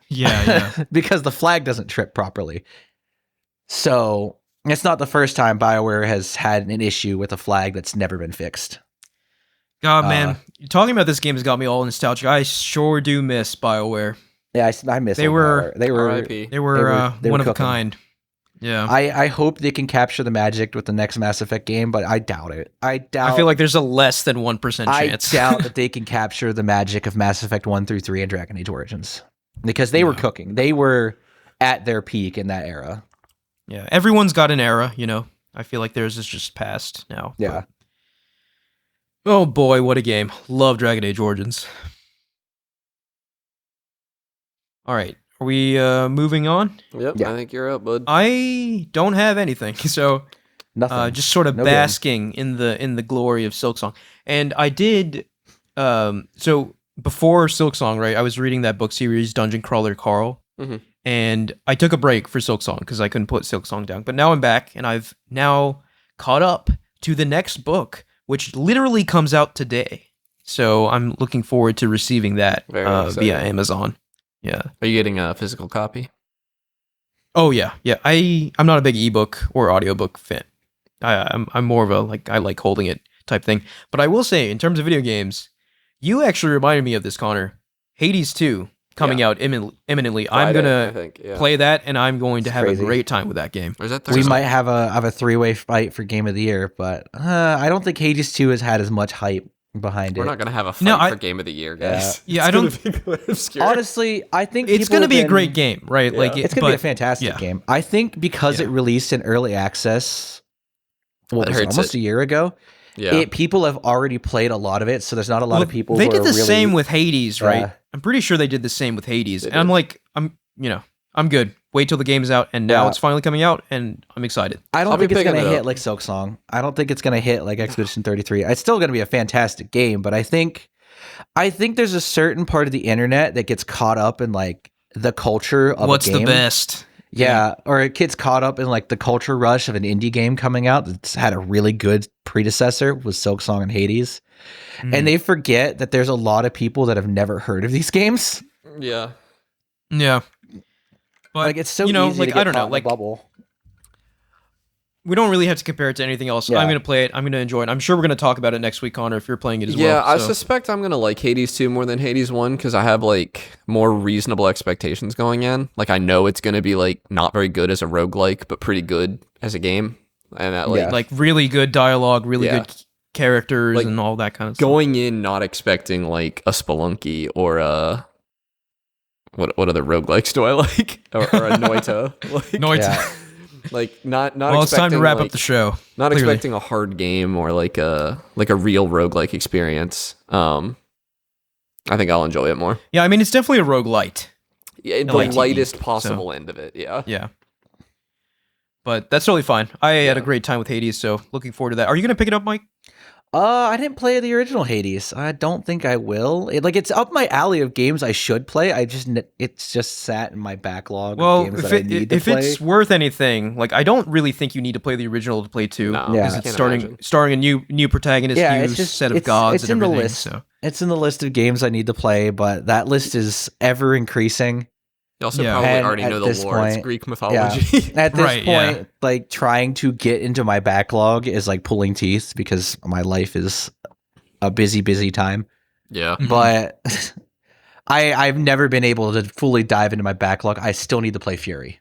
Yeah. Because the flag doesn't trip properly. So it's not the first time BioWare has had an issue with a flag that's never been fixed. God, man, talking about this game has got me all nostalgic. I sure do miss BioWare. Yeah, I miss They them. were They were R.I.P. They were they were one of a cooking. kind. Yeah. I hope they can capture the magic with the next Mass Effect game, but I doubt it. I feel like there's a less than 1% chance. I doubt that they can capture the magic of Mass Effect 1 through 3 and Dragon Age Origins. Because they were cooking. They were at their peak in that era. Yeah. Everyone's got an era, you know. I feel like theirs is just past now. Yeah. But, oh boy, what a game. Love Dragon Age Origins. All right. Are we moving on? Yep, Yeah. I think you're up, bud. I don't have anything. So Nothing. just sort of No basking in the glory of Silksong. And I did so before Silksong, right? I was reading that book series Dungeon Crawler Carl. Mhm. And I took a break for Silksong because I couldn't put Silksong down. But now I'm back and I've now caught up to the next book, which literally comes out today. So I'm looking forward to receiving that Very via exciting. Amazon. Yeah. Are you getting a physical copy? Oh yeah. I'm not a big ebook or audiobook fan. I'm more of a I like holding it type thing. But I will say, in terms of video games, you actually reminded me of this, Connor. Hades 2 coming out imminently. I'm Friday, gonna I think, yeah. play that, and I'm going to have crazy. a great time with that game. Or is that We Thursday? might have a 3-way fight for Game of the Year, but I don't think Hades 2 has had as much hype behind We're it. not gonna have a fight No, for Game of the Year, guys. Yeah, It's I don't- gonna be really obscure. Honestly, I think It's people going to have be a been- great game, right? Yeah. Like It's going to be a but- fantastic yeah. game. I think because Yeah. it released in early access, what That was it, hurts almost it. a year ago, yeah. people have already played a lot of it, so there's not a lot of Well, people They who did are the really, same with Hades, right? Yeah. I'm pretty sure they did the same with Hades. They And I'm did. like, I'm good. Wait till the game's out, and now Yeah. it's finally coming out, and I'm excited. I don't I'll be think it's picking going to it hit up. like Silksong. I don't think it's going to hit like Expedition 33. It's still going to be a fantastic game, but I think there's a certain part of the internet that gets caught up in like the culture of What's a the game. best? Yeah, or it gets caught up in like the culture rush of an indie game coming out that's had a really good predecessor with Silksong and Hades. And they forget that there's a lot of people that have never heard of these games. Yeah. Yeah. But Like it's so you know, easy like to get I don't caught know, in a like bubble. we don't really have to compare it to anything else. Yeah. I'm gonna play it. I'm gonna enjoy it. I'm sure we're gonna talk about it next week, Connor, if you're playing it as well. Yeah, I so. suspect I'm gonna like Hades 2 more than Hades 1 because I have like more reasonable expectations going in. Like I know it's gonna be like not very good as a roguelike, but pretty good as a game. And that like Yeah. like really good dialogue, really Yeah. good characters, Like, and all that kind of stuff. going in not expecting like a Spelunky or a what other roguelikes do I like? or a Noita. Like, No, it's Yeah. like not well, it's time to expecting, wrap like, up the show. Not clearly. expecting a hard game or like a real roguelike experience. I think I'll enjoy it more. Yeah, I mean it's definitely a roguelite. Yeah, the like lightest TE, possible end of it. Yeah. Yeah. But that's totally fine. I had a great time with Hades, so looking forward to that. Are you gonna pick it up, Mike? I didn't play the original Hades. I don't think I will. It's up my alley of games I should play. It's just sat in my backlog Well, of games if that I need to if play. it's worth anything, like I don't really think you need to play the original to play 2 No, Yeah. because I it's can't starring a new protagonist, Yeah, new it's just set of gods it's and in the everything. list. So It's in the list of games I need to play, but that list is ever increasing. You also Yeah. probably And already at know the this lore. It's point- Greek mythology. At this Right, yeah. point, like trying to get into my backlog is like pulling teeth because my life is a busy time. Yeah. Mhm. But I've never been able to fully dive into my backlog. I still need to play Fury.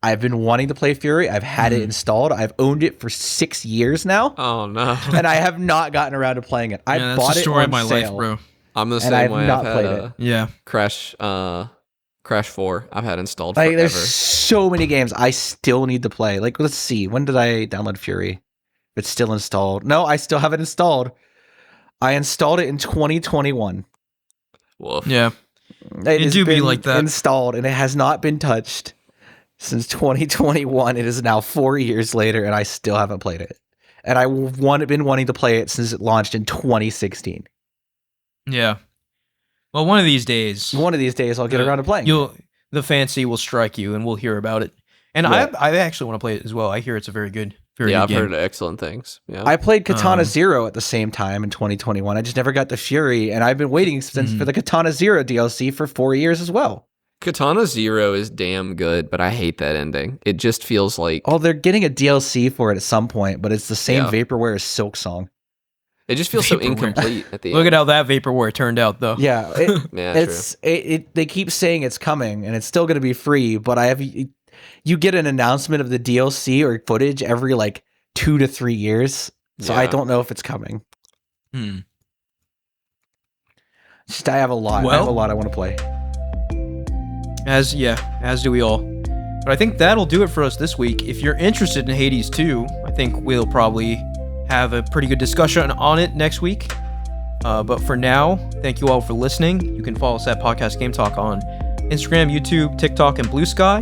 I've been wanting to play Fury. I've had it installed. I've owned it for 6 years now, Oh no. and I have not gotten around to playing it. I yeah, that's bought the it story on of my sale, life, bro. I'm the and same I've way. not I've played had it. Yeah. Crash 4. I've had installed Like, forever. there's so many games I still need to play. Like, let's see. When did I download Fury? It's still installed. No, I still have it installed. I installed it in 2021. Woof. Yeah. It has do be been like that. installed, and it has not been touched since 2021. It is now 4 years later, and I still haven't played it. And I've been wanting to play it since it launched in 2016. Yeah. Well, one of these days, One of these days, I'll get around to playing. the fancy will strike you, and we'll hear about it. And Yeah. I actually want to play it as well. I hear it's a very good Yeah, good I've game. heard excellent things. Yeah. I played Katana Um, Zero at the same time in 2021. I just never got the Fury, and I've been waiting since for the Katana Zero DLC for 4 years as well. Katana Zero is damn good, but I hate that ending. It just feels like Oh, they're getting a DLC for it at some point, but it's the same Yeah. Vaporware as Silk Song. it just feels so Vaporware. incomplete at the Look end. at how that vaporware turned out, though. Yeah, Yeah, it's they keep saying it's coming and it's still going to be free, but you get an announcement of the DLC or footage every like 2 to 3 years, so I Yeah. don't know if it's coming. Hmm. Just I have a lot. I Well- have a lot I want to play. As do we all. But I think that'll do it for us this week. If you're interested in Hades 2, I think we'll probably have a pretty good discussion on it next week. But for now, thank you all for listening. You can follow us at Podcast Game Talk on Instagram, YouTube, TikTok, and Blue Sky.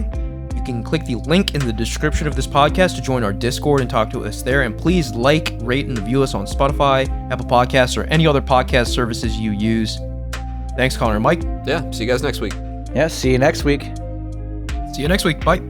You can click the link in the description of this podcast to join our Discord and talk to us there. And please like, rate, and review us on Spotify, Apple Podcasts, or any other podcast services you use. Thanks, Connor and Mike. Yeah, see you guys next week. Yeah, see you next week. See you next week. Bye.